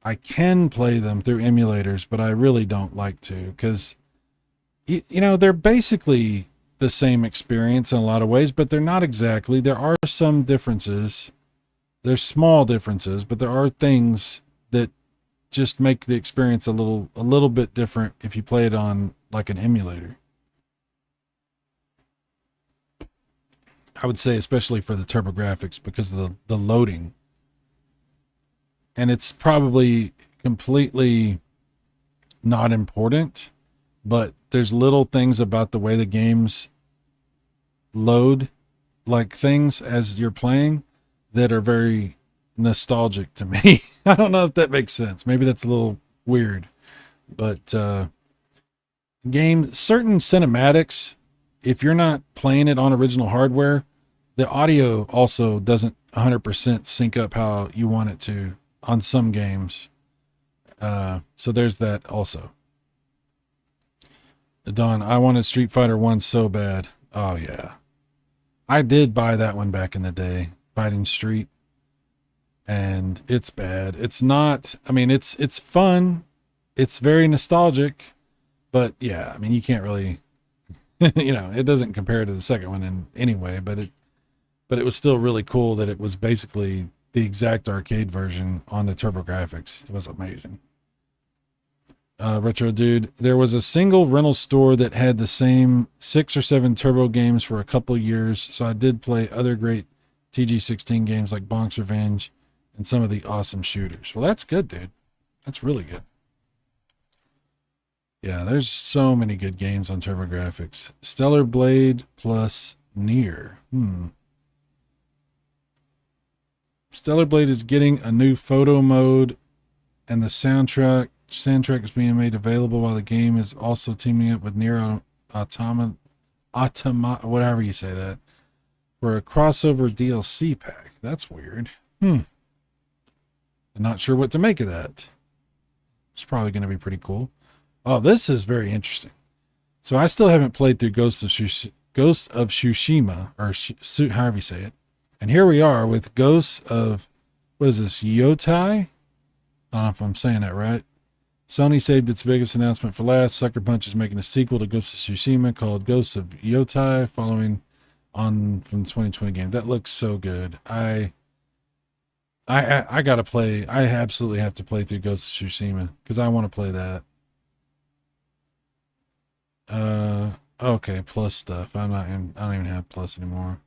I can play them through emulators, but I really don't like to, because they're basically the same experience in a lot of ways, but they're not exactly. There are some differences. There's small differences, but there are things that just make the experience a little bit different if you play it on like an emulator. I would say especially for the TurboGrafx, because of the loading. And it's probably completely not important, but there's little things about the way the games load, like things as you're playing, that are very nostalgic to me. I don't know if that makes sense. Maybe that's a little weird, But certain cinematics, if you're not playing it on original hardware, the audio also doesn't 100% sync up how you want it to on some games. So there's that also. Don, I wanted Street Fighter 1 so bad. Oh yeah. I did buy that one back in the day, Fighting Street. And it's bad. It's not, I mean, it's fun. It's very nostalgic, but yeah, I mean, you can't really, you know, it doesn't compare to the second one in any way, but it was still really cool that it was basically the exact arcade version on the TurboGrafx. It was amazing. Retro Dude, there was a single rental store that had the same 6 or 7 Turbo games for a couple years, so I did play other great TG16 games like Bonk's Revenge and some of the awesome shooters. Well, that's good, dude. That's really good. Yeah, there's so many good games on TurboGrafx. Stellar Blade plus Nier. Stellar Blade is getting a new photo mode, and the soundtrack is being made available while the game is also teaming up with Nier Automata, whatever you say that, for a crossover DLC pack. That's weird. I'm not sure what to make of that. It's probably going to be pretty cool. Oh, this is very interesting. So I still haven't played through Ghost of Tsushima, or however you say it. And here we are with Ghosts of, what is this, Yotai? I don't know if I'm saying that right. Sony saved its biggest announcement for last. Sucker Punch is making a sequel to Ghost of Tsushima called Ghosts of Yotai, following on from the 2020 game. That looks so good. I gotta play. I absolutely have to play through Ghost of Tsushima because I want to play that. Okay, plus stuff. I don't even have plus anymore.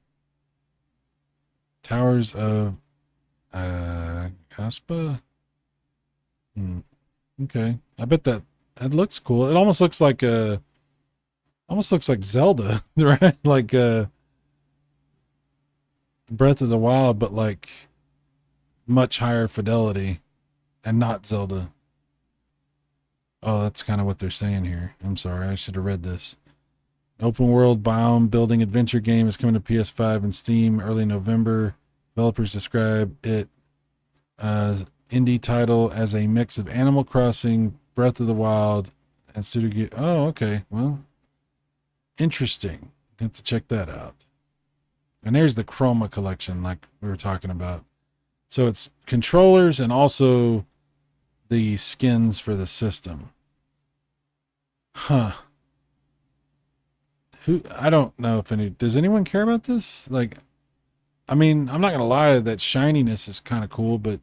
Towers of Caspa. Okay, I bet that looks cool. It almost looks like Zelda, right? Like Breath of the Wild, but like much higher fidelity, and not Zelda. Oh, that's kind of what they're saying here. I'm sorry, I should have read this. Open world biome building adventure game is coming to PS5 and Steam early November. Developers describe it as indie title as a mix of Animal Crossing, Breath of the Wild, and Studio. Oh, okay. Well, interesting. Have to check that out. And there's the Chroma collection, like we were talking about. So it's controllers and also the skins for the system. Huh. I don't know if does anyone care about this? Like, I mean, I'm not going to lie, that shininess is kind of cool, but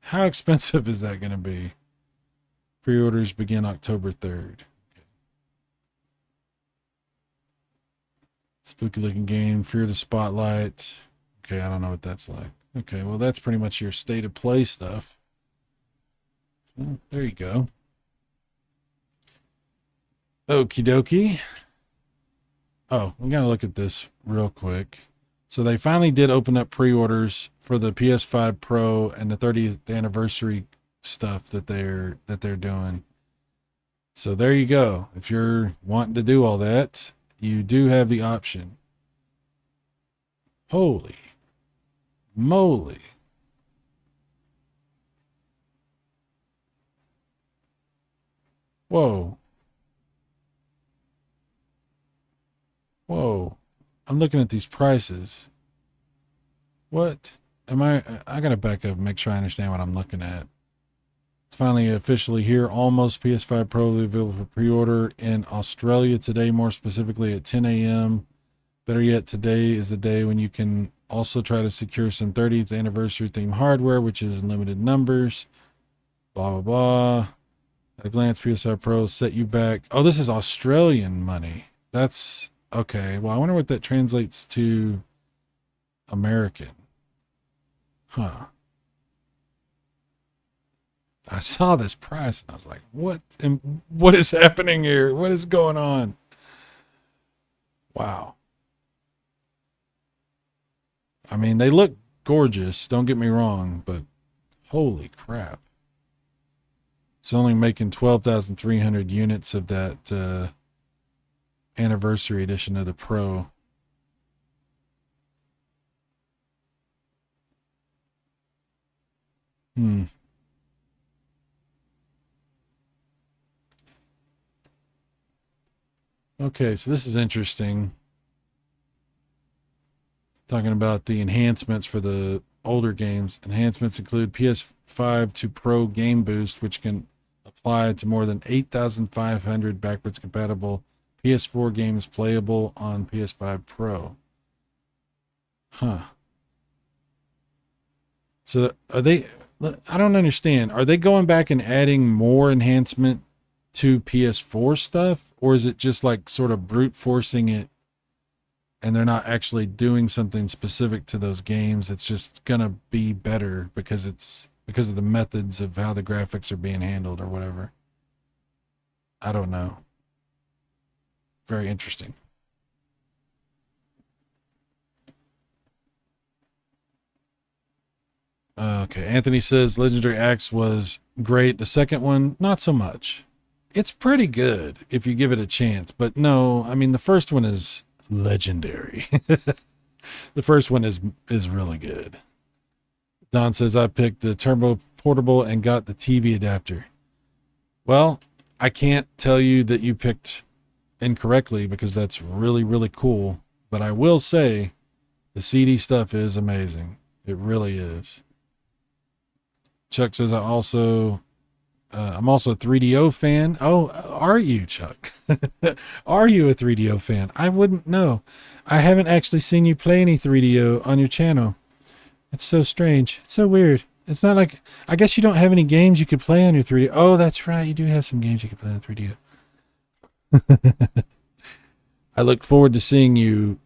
how expensive is that going to be? Pre-orders begin October 3rd. Okay. Spooky looking game, Fear the Spotlight. Okay, I don't know what that's like. Okay, well, that's pretty much your state of play stuff. So, there you go. Okie dokie. Oh, we got to look at this real quick. So they finally did open up pre-orders for the PS5 Pro and the 30th anniversary stuff that they're doing. So there you go. If you're wanting to do all that, you do have the option. Holy moly. Whoa. Whoa. I'm looking at these prices. What? I gotta back up and make sure I understand what I'm looking at. It's finally officially here. Almost PS5 Pro available for pre-order in Australia today, more specifically at 10 a.m. Better yet, today is the day when you can also try to secure some 30th anniversary themed hardware, which is in limited numbers. Blah, blah, blah. At a glance, PS5 Pro set you back. Oh, this is Australian money. That's okay. Well, I wonder what that translates to American. Huh. I saw this price and I was like, what is happening here? What is going on? Wow. I mean, they look gorgeous, don't get me wrong, but holy crap. It's only making 12,300 units of that anniversary edition of the Pro. Okay, so this is interesting. Talking about the enhancements for the older games. Enhancements include PS5 to Pro Game Boost, which can apply to more than 8,500 backwards compatible PS4 games playable on PS5 Pro. Huh. So are they, I don't understand. Are they going back and adding more enhancement to PS4 stuff? Or is it just like sort of brute forcing it and they're not actually doing something specific to those games? It's just going to be better because of the methods of how the graphics are being handled or whatever. I don't know. Very interesting. Okay, Anthony says Legendary Axe was great. The second one, not so much. It's pretty good if you give it a chance, but no, I mean the first one is legendary. The first one is really good. Don says I picked the Turbo Portable and got the TV adapter. Well, I can't tell you that you picked incorrectly because that's really, really cool, but I will say the CD stuff is amazing. It really is. Chuck says I'm also a 3DO fan. Oh, are you, Chuck? Are you a 3DO fan? I wouldn't know. I haven't actually seen you play any 3DO on your channel. It's so strange. It's so weird. It's not like, I guess you don't have any games you could play on your 3DO. Oh, that's right. You do have some games you could play on 3DO. I look forward to seeing you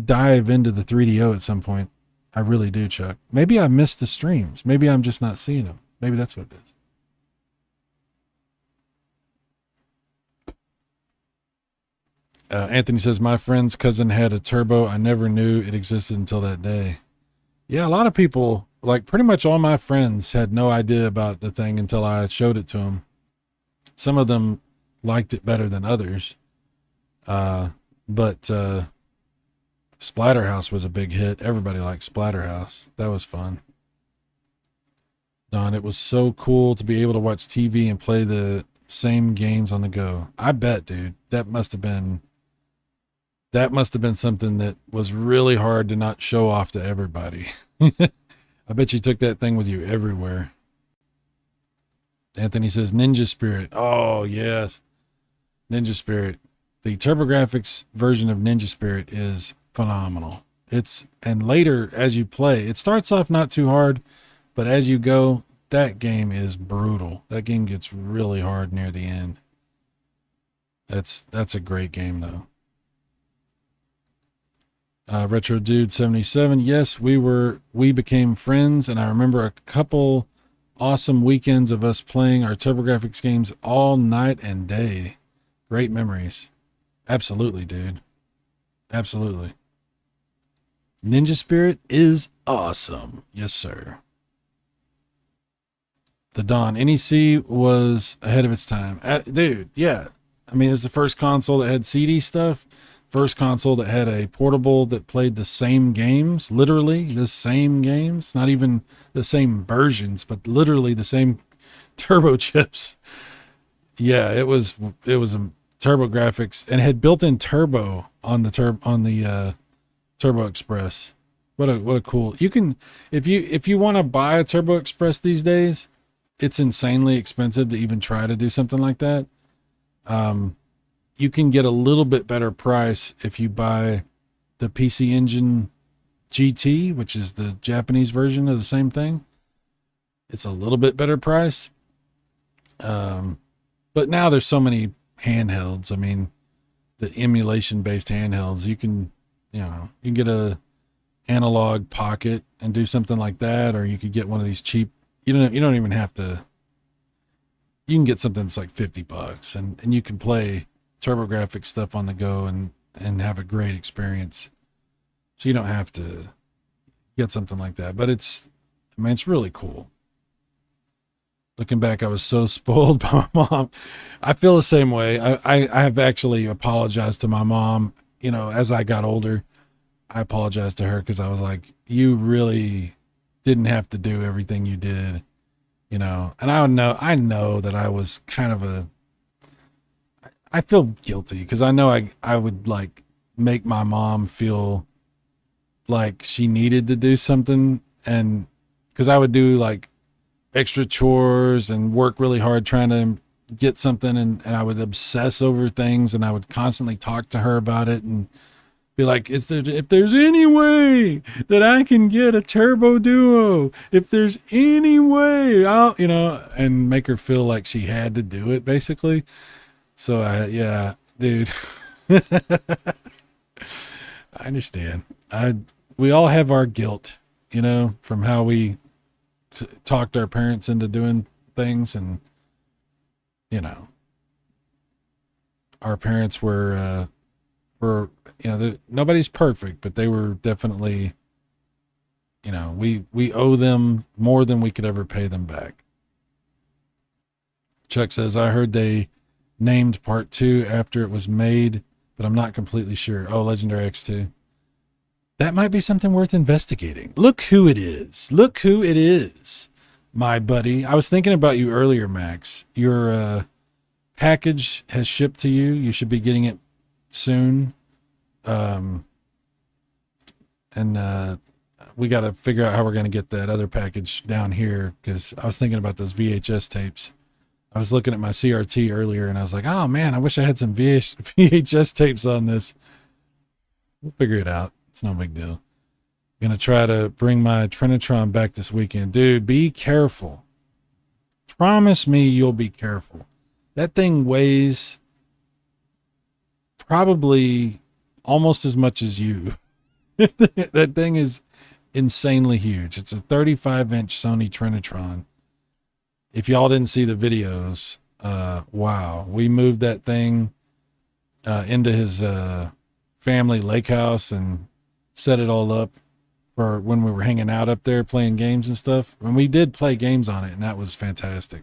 dive into the 3DO at some point. I really do, Chuck. Maybe I missed the streams. Maybe I'm just not seeing them. Maybe that's what it is. Anthony says, my friend's cousin had a Turbo. I never knew it existed until that day. Yeah, a lot of people, like pretty much all my friends had no idea about the thing until I showed it to them. Some of them liked it better than others. But Splatterhouse was a big hit. Everybody liked Splatterhouse. That was fun. Don, it was so cool to be able to watch TV and play the same games on the go. I bet, dude, that must have been something that was really hard to not show off to everybody. I bet you took that thing with you everywhere. Anthony says Ninja Spirit. Oh, yes. Ninja Spirit. The TurboGrafx version of Ninja Spirit is phenomenal. And later as you play, it starts off not too hard, but as you go, that game is brutal. That game gets really hard near the end. That's a great game though. Retro Dude 77. Yes, we became friends, and I remember a couple awesome weekends of us playing our TurboGrafx games all night and day. Great memories. Absolutely, dude. Absolutely. Ninja Spirit is awesome. Yes, sir. The Dawn NEC was ahead of its time. Dude, yeah. I mean, it's the first console that had CD stuff. First console that had a portable that played the same games, literally the same games, not even the same versions, but literally the same turbo chips. Yeah, it was a TurboGrafx, and it had built-in turbo on the Turbo Express. What a cool. You can, if you want to buy a Turbo Express these days, it's insanely expensive to even try to do something like that. You can get a little bit better price if you buy the PC Engine GT, which is the Japanese version of the same thing. It's a little bit better price. But now there's so many handhelds. I mean, the emulation based handhelds, you can get a analog pocket and do something like that, or you could get one of these cheap, you don't even have to, you can get something that's like $50 and you can play TurboGrafx stuff on the go and have a great experience. So you don't have to get something like that, but it's really cool. Looking back, I was so spoiled by my mom. I feel the same way. I have actually apologized to my mom, you know, as I got older. I apologized to her because I was like, you really didn't have to do everything you did, you know. And I know that I was kind of I feel guilty because I know I would like make my mom feel like she needed to do something, and because I would do like extra chores and work really hard trying to get something, and I would obsess over things, and I would constantly talk to her about it and be like, if there's any way that I can get a turbo duo, if there's any way, I'll, you know, and make her feel like she had to do it basically. So yeah, dude, I understand. We all have our guilt, you know, from how we talked our parents into doing things, and you know, our parents were you know, nobody's perfect, but they were definitely, you know, we owe them more than we could ever pay them back. Chuck says, I heard they named part 2 after it was made, but I'm not completely sure. Oh, Legendary X2. That might be something worth investigating. Look who it is. Look who it is, my buddy. I was thinking about you earlier, Max. Your package has shipped to you. You should be getting it soon. We got to figure out how we're going to get that other package down here, because I was thinking about those VHS tapes. I was looking at my CRT earlier and I was like, oh man, I wish I had some VHS tapes on this. We'll figure it out. It's no big deal. I'm going to try to bring my Trinitron back this weekend. Dude, be careful. Promise me you'll be careful. That thing weighs probably almost as much as you. That thing is insanely huge. It's a 35-inch Sony Trinitron. If y'all didn't see the videos, wow. We moved that thing into his family lake house and set it all up for when we were hanging out up there playing games and stuff. And we did play games on it, and that was fantastic.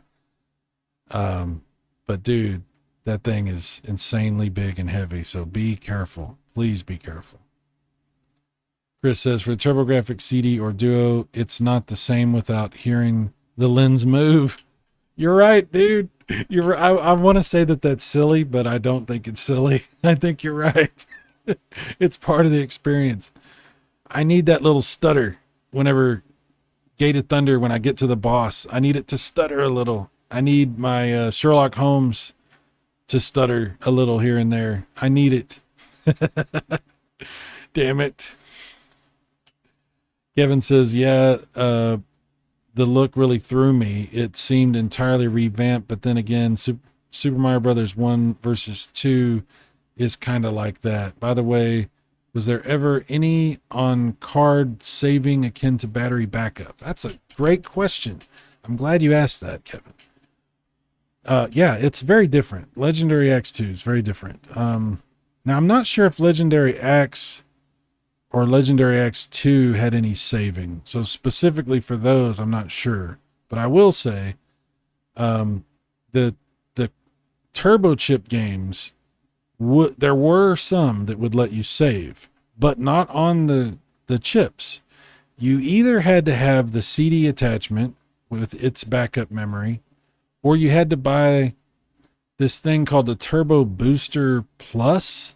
But dude, that thing is insanely big and heavy, so be careful. Please be careful. Chris says, for the TurboGrafx CD or Duo, it's not the same without hearing the lens move. You're right, dude. I want to say that that's silly, but I don't think it's silly. I think you're right. It's part of the experience. I need that little stutter whenever Gate of Thunder, when I get to the boss, I need it to stutter a little. I need my Sherlock Holmes to stutter a little here and there. I need it. Damn it. Kevin says, yeah, the look really threw me. It seemed entirely revamped, but then again, Super Mario Brothers 1 versus 2 is kind of like that. By the way, was there ever any on card saving akin to battery backup? That's a great question. I'm glad you asked that, Kevin. Yeah, it's very different. Legendary X2 is very different. Now, I'm not sure if Legendary X or Legendary X2 had any saving. So specifically for those, I'm not sure. But I will say, the turbo chip games, there were some that would let you save, but not on the chips. You either had to have the CD attachment with its backup memory, or you had to buy this thing called the Turbo Booster Plus,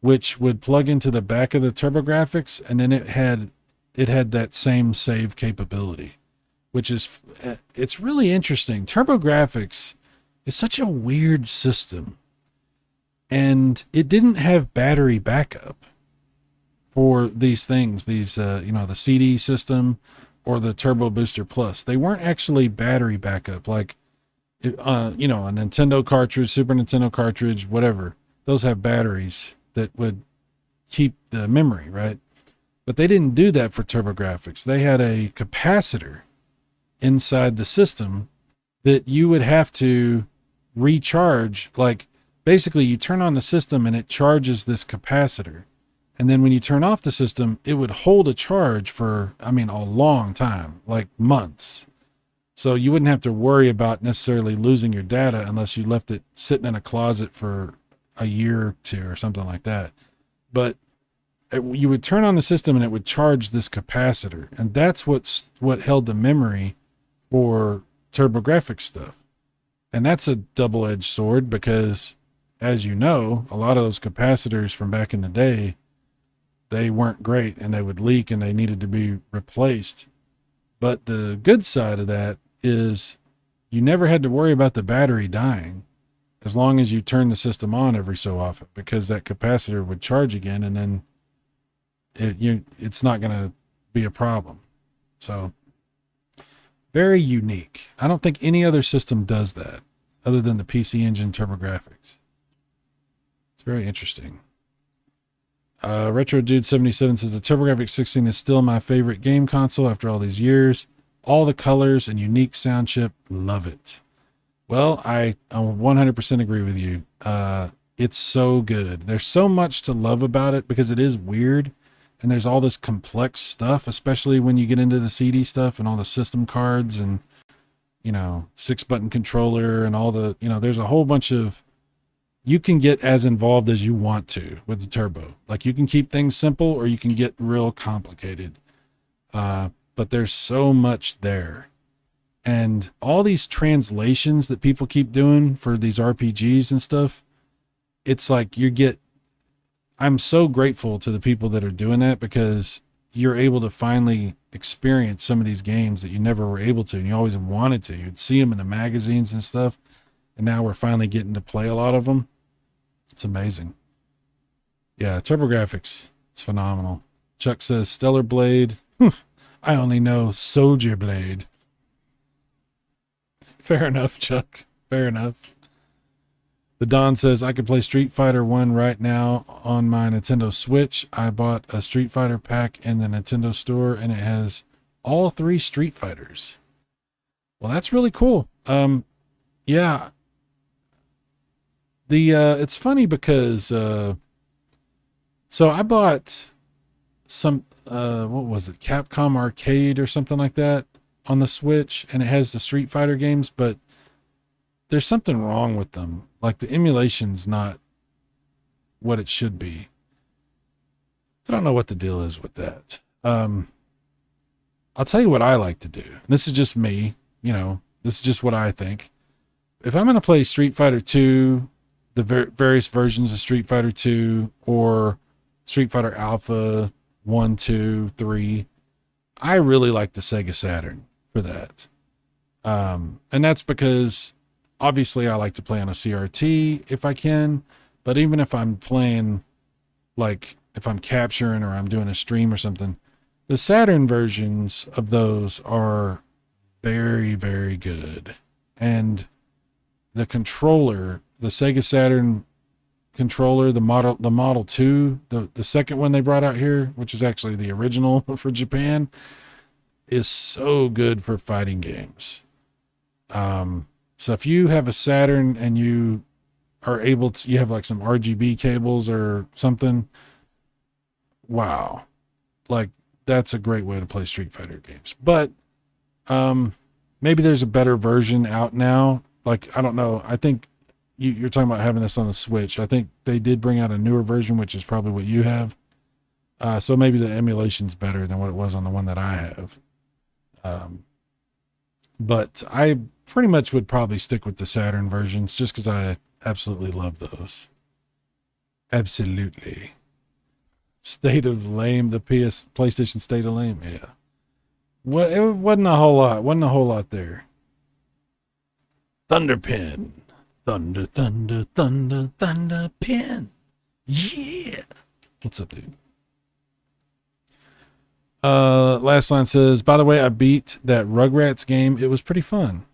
which would plug into the back of the TurboGrafx, and then it had that same save capability, which is, it's really interesting. TurboGrafx is such a weird system, and it didn't have battery backup for these things, the CD system or the Turbo Booster Plus. They weren't actually battery backup, like, a Nintendo cartridge, Super Nintendo cartridge, whatever. Those have batteries that would keep the memory, right? But they didn't do that for TurboGrafx. They had a capacitor inside the system that you would have to recharge. Like, basically, you turn on the system and it charges this capacitor. And then when you turn off the system, it would hold a charge for, a long time, like months. So you wouldn't have to worry about necessarily losing your data unless you left it sitting in a closet for a year or two or something like that. But you would turn on the system and it would charge this capacitor. And that's what held the memory for TurboGrafx stuff. And that's a double-edged sword because, as you know, a lot of those capacitors from back in the day, they weren't great and they would leak and they needed to be replaced. But the good side of that is you never had to worry about the battery dying as long as you turn the system on every so often, because that capacitor would charge again and then it's not going to be a problem. So very unique. I don't think any other system does that other than the PC Engine TurboGrafx. It's very interesting. Retro Dude 77 says the TurboGrafx 16 is still my favorite game console after all these years. All the colors and unique sound chip, love it. Well, I 100% agree with you. It's so good. There's so much to love about it because it is weird and there's all this complex stuff, especially when you get into the CD stuff and all the system cards and, 6-button controller and all the, there's a whole bunch of, you can get as involved as you want to with the turbo. Like you can keep things simple or you can get real complicated. But there's so much there. And all these translations that people keep doing for these RPGs and stuff, it's like I'm so grateful to the people that are doing that because you're able to finally experience some of these games that you never were able to and you always wanted to. You'd see them in the magazines and stuff. And now we're finally getting to play a lot of them. It's amazing. Yeah, TurboGrafx, it's phenomenal. Chuck says Stellar Blade. I only know Soldier Blade. Fair enough, Chuck. Fair enough. The Don says I could play Street Fighter 1 right now on my Nintendo Switch. I bought a Street Fighter pack in the Nintendo store and it has all 3 Street Fighters. Well, that's really cool. Yeah. It's funny because so I bought some what was it, Capcom Arcade or something like that on the Switch, and it has the Street Fighter games, but there's something wrong with them. Like the emulation's not what it should be. I don't know what the deal is with that. I'll tell you what I like to do. This is just me, this is just what I think. If I'm going to play Street Fighter 2, the various versions of Street Fighter 2 or Street Fighter Alpha 1, 2, 3, I really like the Sega Saturn for that. And that's because obviously I like to play on a CRT if I can, but even if I'm playing, like if I'm capturing or I'm doing a stream or something, the Saturn versions of those are very, very good. And the controller, the Sega Saturn controller, the Model 2, the second one they brought out here, which is actually the original for Japan, is so good for fighting games. So if you have a Saturn and you are able to, you have like some RGB cables or something, wow, like that's a great way to play Street Fighter games. But maybe there's a better version out now. Like, I don't know. I think you're talking about having this on the Switch. I think they did bring out a newer version, which is probably what you have. So maybe the emulation's better than what it was on the one that I have. But I pretty much would probably stick with the Saturn versions just because I absolutely love those. Absolutely. State of Lame, the PlayStation State of Lame, yeah. Well, it wasn't a whole lot. Wasn't a whole lot there. Thunderpin. Thunder, thunder, thunder, thunder pin. Yeah. What's up, dude? Last line says, by the way, I beat that Rugrats game. It was pretty fun.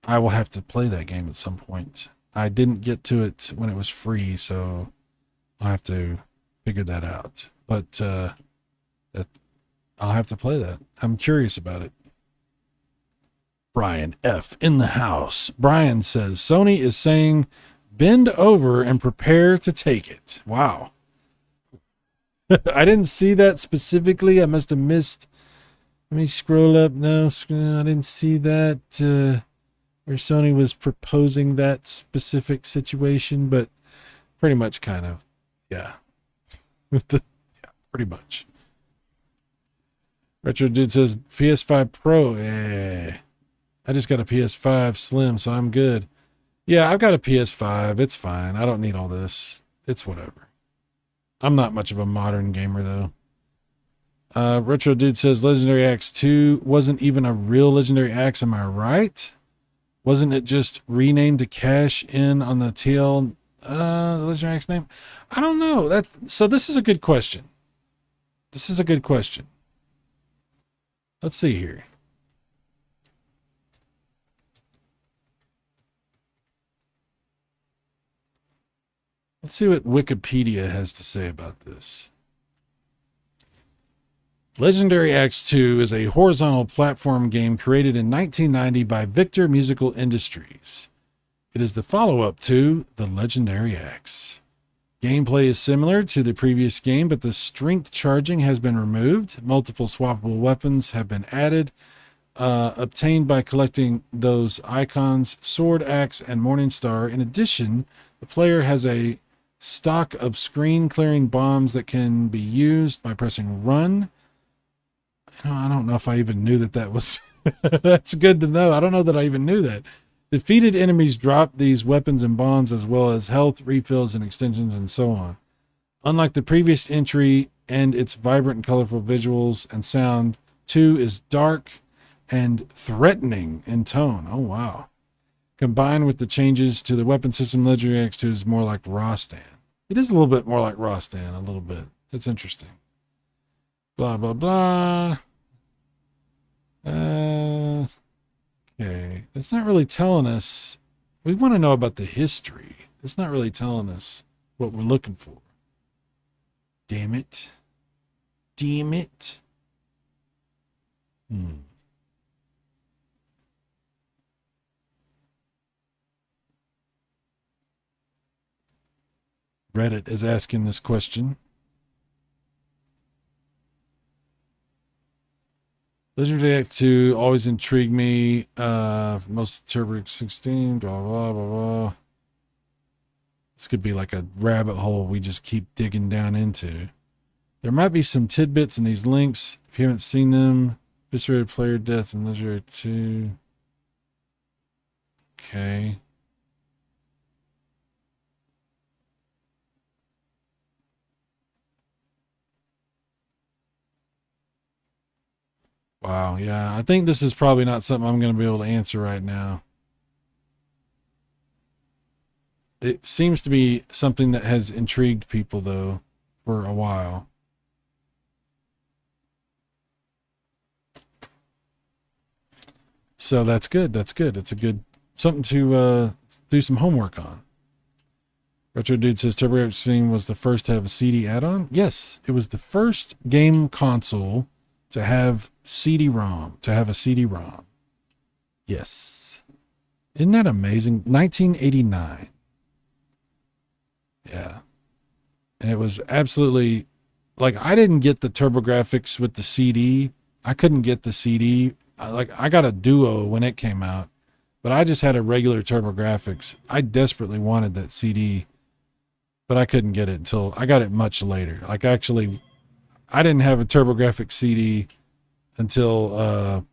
I will have to play that game at some point. I didn't get to it when it was free, so I'll have to figure that out. But I'll have to play that. I'm curious about it. Brian F. in the house. Brian says, Sony is saying, bend over and prepare to take it. Wow. I didn't see that specifically. I must have missed Let me scroll up. No, I didn't see that where Sony was proposing that specific situation, but pretty much kind of, yeah. With the, yeah, pretty much. Retro Dude says PS5 Pro. I just got a PS5 Slim, so I'm good. Yeah, I've got a PS5. It's fine. I don't need all this. It's whatever. I'm not much of a modern gamer, though. Retro Dude says Legendary Axe 2 wasn't even a real Legendary Axe. Am I right? Wasn't it just renamed to cash in on the TL the Legendary Axe name? I don't know. So this is a good question. This is a good question. Let's see here. Let's see what Wikipedia has to say about this. Legendary Axe 2 is a horizontal platform game created in 1990 by Victor Musical Industries. It is the follow-up to The Legendary Axe. Gameplay is similar to the previous game, but the strength charging has been removed. Multiple swappable weapons have been added, obtained by collecting those icons, Sword, Axe, and Morning Star. In addition, the player has a stock of screen-clearing bombs that can be used by pressing Run. I don't know if I even knew that was... That's good to know. I don't know that I even knew that. Defeated enemies drop these weapons and bombs, as well as health, refills, and extensions, and so on. Unlike the previous entry and its vibrant and colorful visuals and sound, 2 is dark and threatening in tone. Oh, wow. Combined with the changes to the weapon system, Legendary Axe 2 is more like Rostan. It is a little bit more like Rostan, a little bit. It's interesting. Blah, blah, blah. Okay. It's not really telling us. We want to know about the history. It's not really telling us what we're looking for. Damn it. Damn it. Reddit is asking this question. Legendary Axe 2 always intrigued me. Most of Turbo 16, blah, blah, blah, blah. This could be like a rabbit hole we just keep digging down into. There might be some tidbits in these links. If you haven't seen them, Eviscerated Player Death in Legendary 2. Okay. Wow, yeah. I think this is probably not something I'm going to be able to answer right now. It seems to be something that has intrigued people, though, for a while. So that's good. That's good. It's a good something to do some homework on. Retro Dude says TurboGrafx Steam was the first to have a CD add-on. Yes, it was the first game console to have CD-ROM, to have a CD-ROM. Yes. Isn't that amazing? 1989. Yeah. And it was absolutely, like, I didn't get the TurboGrafx with the CD. I couldn't get the CD. I got a Duo when it came out, but I just had a regular TurboGrafx. I desperately wanted that CD, but I couldn't get it until I got it much later. Like, actually, I didn't have a TurboGrafx CD until,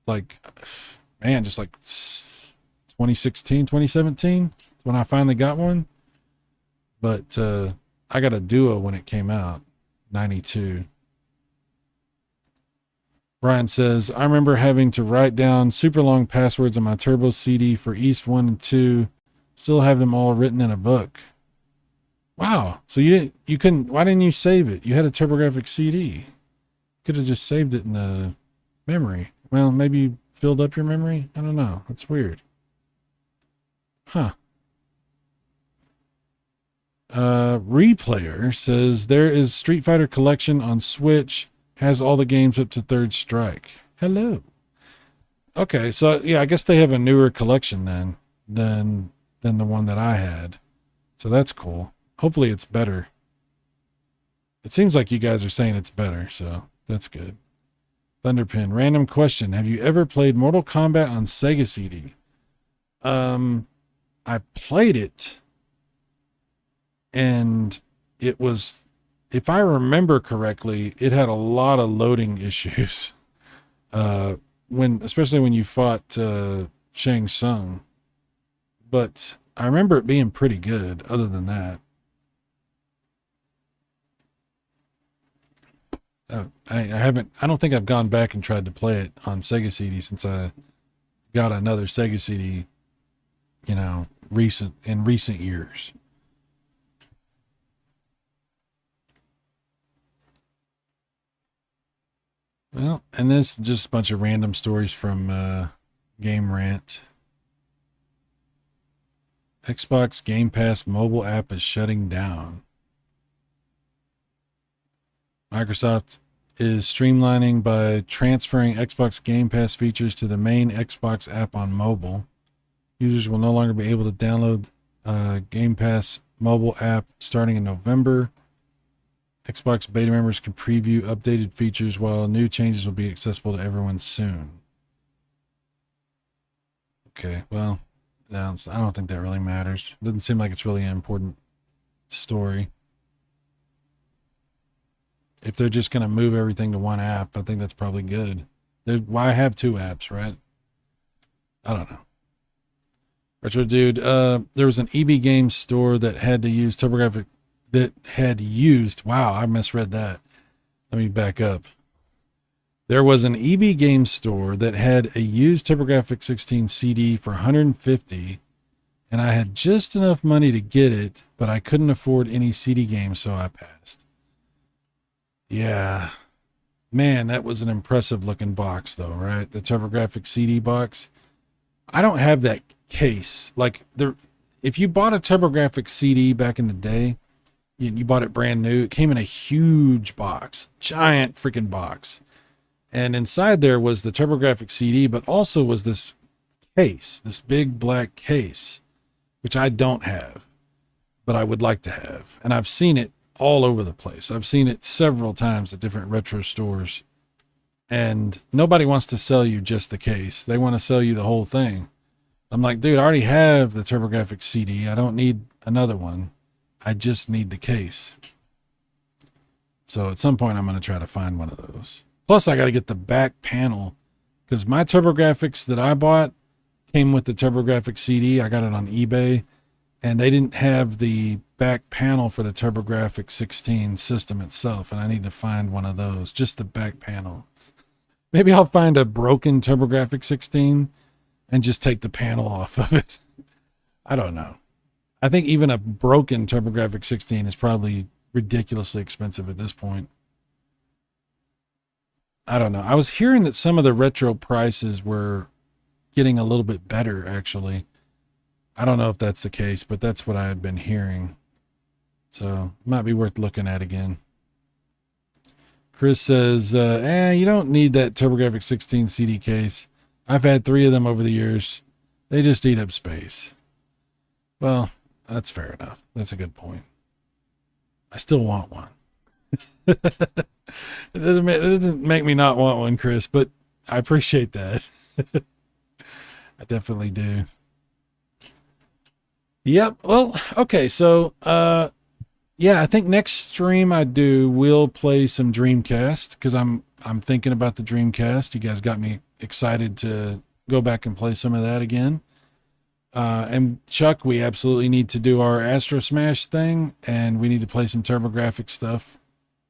just like 2016, 2017 when I finally got one. But I got a Duo when it came out, 92. Brian says, I remember having to write down super long passwords on my Turbo CD for East 1 and 2. Still have them all written in a book. Wow. So you couldn't, why didn't you save it? You had a TurboGrafx CD. Could have just saved it in the memory. Well, maybe you filled up your memory. I don't know. That's weird. Huh. Replayer says there is Street Fighter Collection on Switch. Has all the games up to Third Strike. Hello. Okay, so yeah, I guess they have a newer collection then than the one that I had. So that's cool. Hopefully it's better. It seems like you guys are saying it's better, so that's good. Thunderpin, random question. Have you ever played Mortal Kombat on Sega CD? I played it, and it was, if I remember correctly, it had a lot of loading issues. Especially when you fought Shang Tsung. But I remember it being pretty good other than that. I don't think I've gone back and tried to play it on Sega CD since I got another Sega CD, in recent years. Well, and this is just a bunch of random stories from Game Rant. Xbox Game Pass mobile app is shutting down. Microsoft is streamlining by transferring Xbox Game Pass features to the main Xbox app on mobile. Users will no longer be able to download Game Pass mobile app starting in November. Xbox beta members can preview updated features, while new changes will be accessible to everyone soon. Okay, well, I don't think that really matters. It doesn't seem like it's really an important story. If they're just going to move everything to one app, I think that's probably good. Why have two apps, right? I don't know. Retro Dude, there was an EB Games store that had to use TurboGrafx, wow, I misread that. Let me back up. There was an EB Games store that had a used TurboGrafx 16 CD for $150, and I had just enough money to get it, but I couldn't afford any CD games, so I passed. Yeah. Man, that was an impressive looking box though, right? The TurboGrafx CD box. I don't have that case. If you bought a TurboGrafx CD back in the day, you bought it brand new, it came in a huge box, giant freaking box. And inside there was the TurboGrafx CD, but also was this case, this big black case, which I don't have, but I would like to have. And I've seen it all over the place. I've seen it several times at different retro stores, and nobody wants to sell you just the case. They want to sell you the whole thing. I'm like, dude, I already have the TurboGrafx CD. I don't need another one. I just need the case. So at some point I'm going to try to find one of those. Plus I got to get the back panel, because my TurboGrafx that I bought came with the TurboGrafx CD. I got it on eBay, and they didn't have the back panel for the TurboGrafx 16 system itself, and I need to find one of those, just the back panel. Maybe I'll find a broken TurboGrafx 16 and just take the panel off of it. I don't know. I think even a broken TurboGrafx 16 is probably ridiculously expensive at this point. I don't know. I was hearing that some of the retro prices were getting a little bit better, actually. I don't know if that's the case, but that's what I had been hearing. So it might be worth looking at again. Chris says, you don't need that TurboGrafx 16 CD case. I've had 3 of them over the years. They just eat up space. Well, that's fair enough. That's a good point. I still want one. It doesn't make me not want one, Chris, but I appreciate that. I definitely do. Yep. Well, okay. So, yeah, I think next stream I do, we'll play some Dreamcast, because I'm thinking about the Dreamcast. You guys got me excited to go back and play some of that again. And Chuck, we absolutely need to do our Astro Smash thing, and we need to play some TurboGrafx stuff.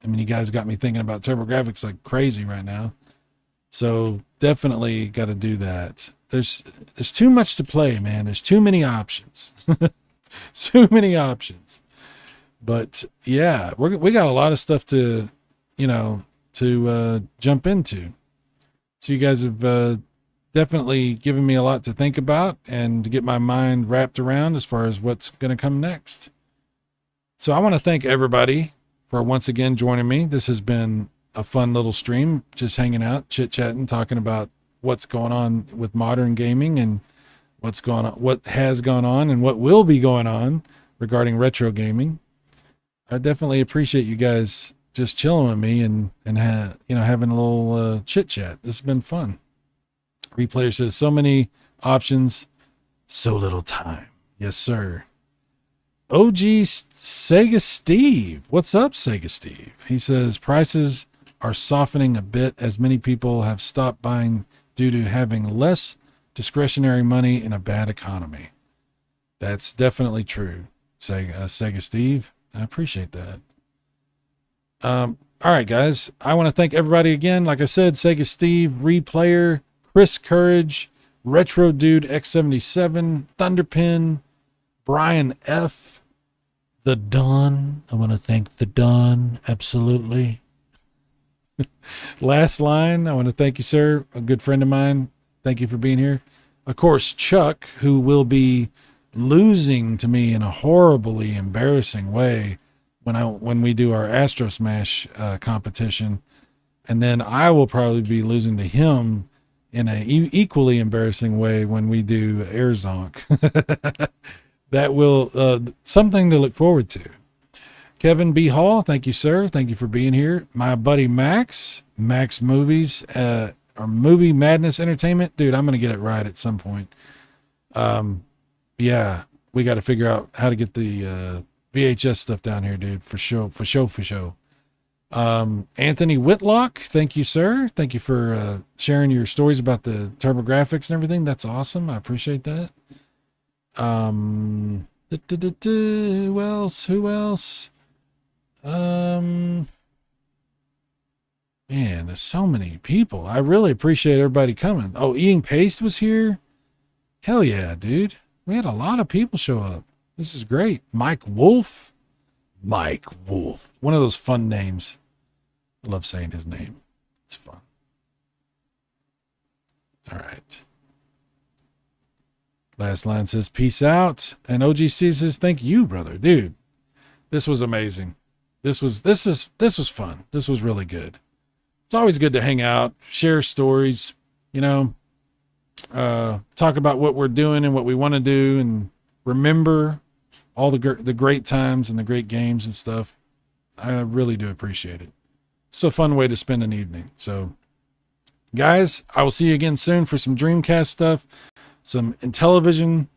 I mean, you guys got me thinking about TurboGrafx like crazy right now. So definitely got to do that. There's too much to play, man. There's too many options. Too many options. But yeah, we got a lot of stuff to jump into. So you guys have definitely given me a lot to think about and to get my mind wrapped around as far as what's going to come next. So I want to thank everybody for once again joining me. This has been a fun little stream, just hanging out, chit-chatting, talking about what's going on with modern gaming and what's going on, what has gone on, and what will be going on regarding retro gaming. I definitely appreciate you guys just chilling with me and having a little chit chat. This has been fun. Replayer says so many options, so little time. Yes, sir. OG Sega Steve. What's up, Sega Steve? He says prices are softening a bit as many people have stopped buying due to having less discretionary money in a bad economy. That's definitely true, Sega Steve. I appreciate that. All right, guys. I want to thank everybody again. Like I said, Sega Steve, Replayer, Chris Courage, Retro Dude X77, Thunderpin, Brian F, The Don. I want to thank The Don. Absolutely. Last line. I want to thank you, sir. A good friend of mine. Thank you for being here. Of course, Chuck, who will be losing to me in a horribly embarrassing way when we do our Astro Smash competition, and then I will probably be losing to him in a equally embarrassing way when we do Air Zonk. That will something to look forward to. Kevin B. Hall, thank you, sir. Thank you for being here. My buddy Max Movies, or Movie Madness Entertainment. Dude, I'm going to get it right at some point. Yeah, we got to figure out how to get the VHS stuff down here, dude. For sure. Anthony Whitlock, thank you, sir. Thank you for sharing your stories about the TurboGrafx and everything. That's awesome. I appreciate that. Who else? Man, there's so many people. I really appreciate everybody coming. Oh, Eating Paste was here. Hell yeah, dude. We had a lot of people show up. This is great. Mike Wolf. One of those fun names. I love saying his name. It's fun. All right. Last line says, peace out. And OGC says, thank you, brother. Dude, this was amazing. This was fun. This was really good. It's always good to hang out, share stories, talk about what we're doing and what we want to do, and remember all the great times and the great games and stuff. I really do appreciate it. It's a fun way to spend an evening. So, guys, I will see you again soon for some Dreamcast stuff, some Intellivision,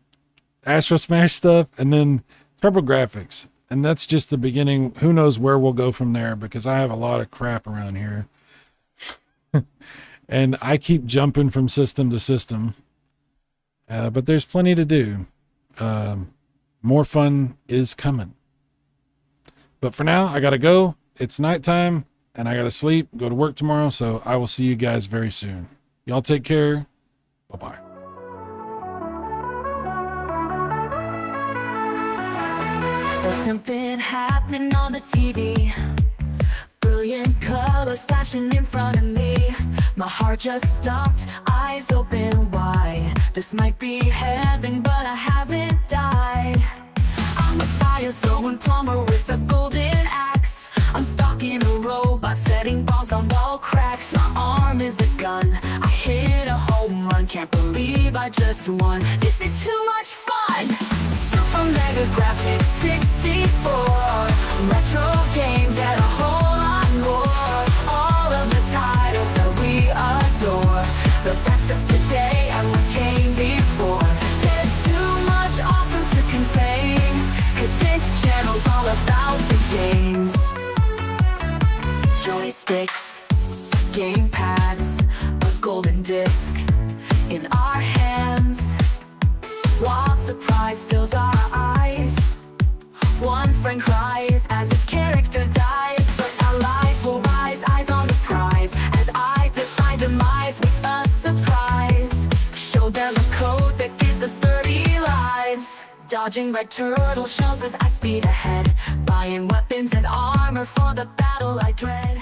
Astro Smash stuff, and then TurboGrafx. And that's just the beginning. Who knows where we'll go from there, because I have a lot of crap around here. And I keep jumping from system to system. But there's plenty to do. More fun is coming. But for now, I got to go. It's nighttime, and I got to sleep, go to work tomorrow. So I will see you guys very soon. Y'all take care. Bye-bye. There's something happening on the TV. Brilliant colors flashing in front of me. My heart just stopped, eyes open wide. This might be heaven, but I haven't died. I'm a fire throwing plumber with a golden axe. I'm stalking a robot, setting bombs on wall cracks. My arm is a gun, I hit a home run. Can't believe I just won. This is too much fun. Super Mega Graphics 64 Retro games and a whole lot more. All of the titles that we adore. The best of today and what came before. There's too much awesome to contain, 'cause this channel's all about the games. Joysticks, game pads, a golden disc in our hands. Wild surprise fills our eyes. One friend cries as his character dies, but our lives will rise, eyes on the prize, as I defy demise with a surprise. Show them a code that gives us 30 lives. Dodging red turtle shells as I speed ahead, buying weapons and armor for the battle I dread.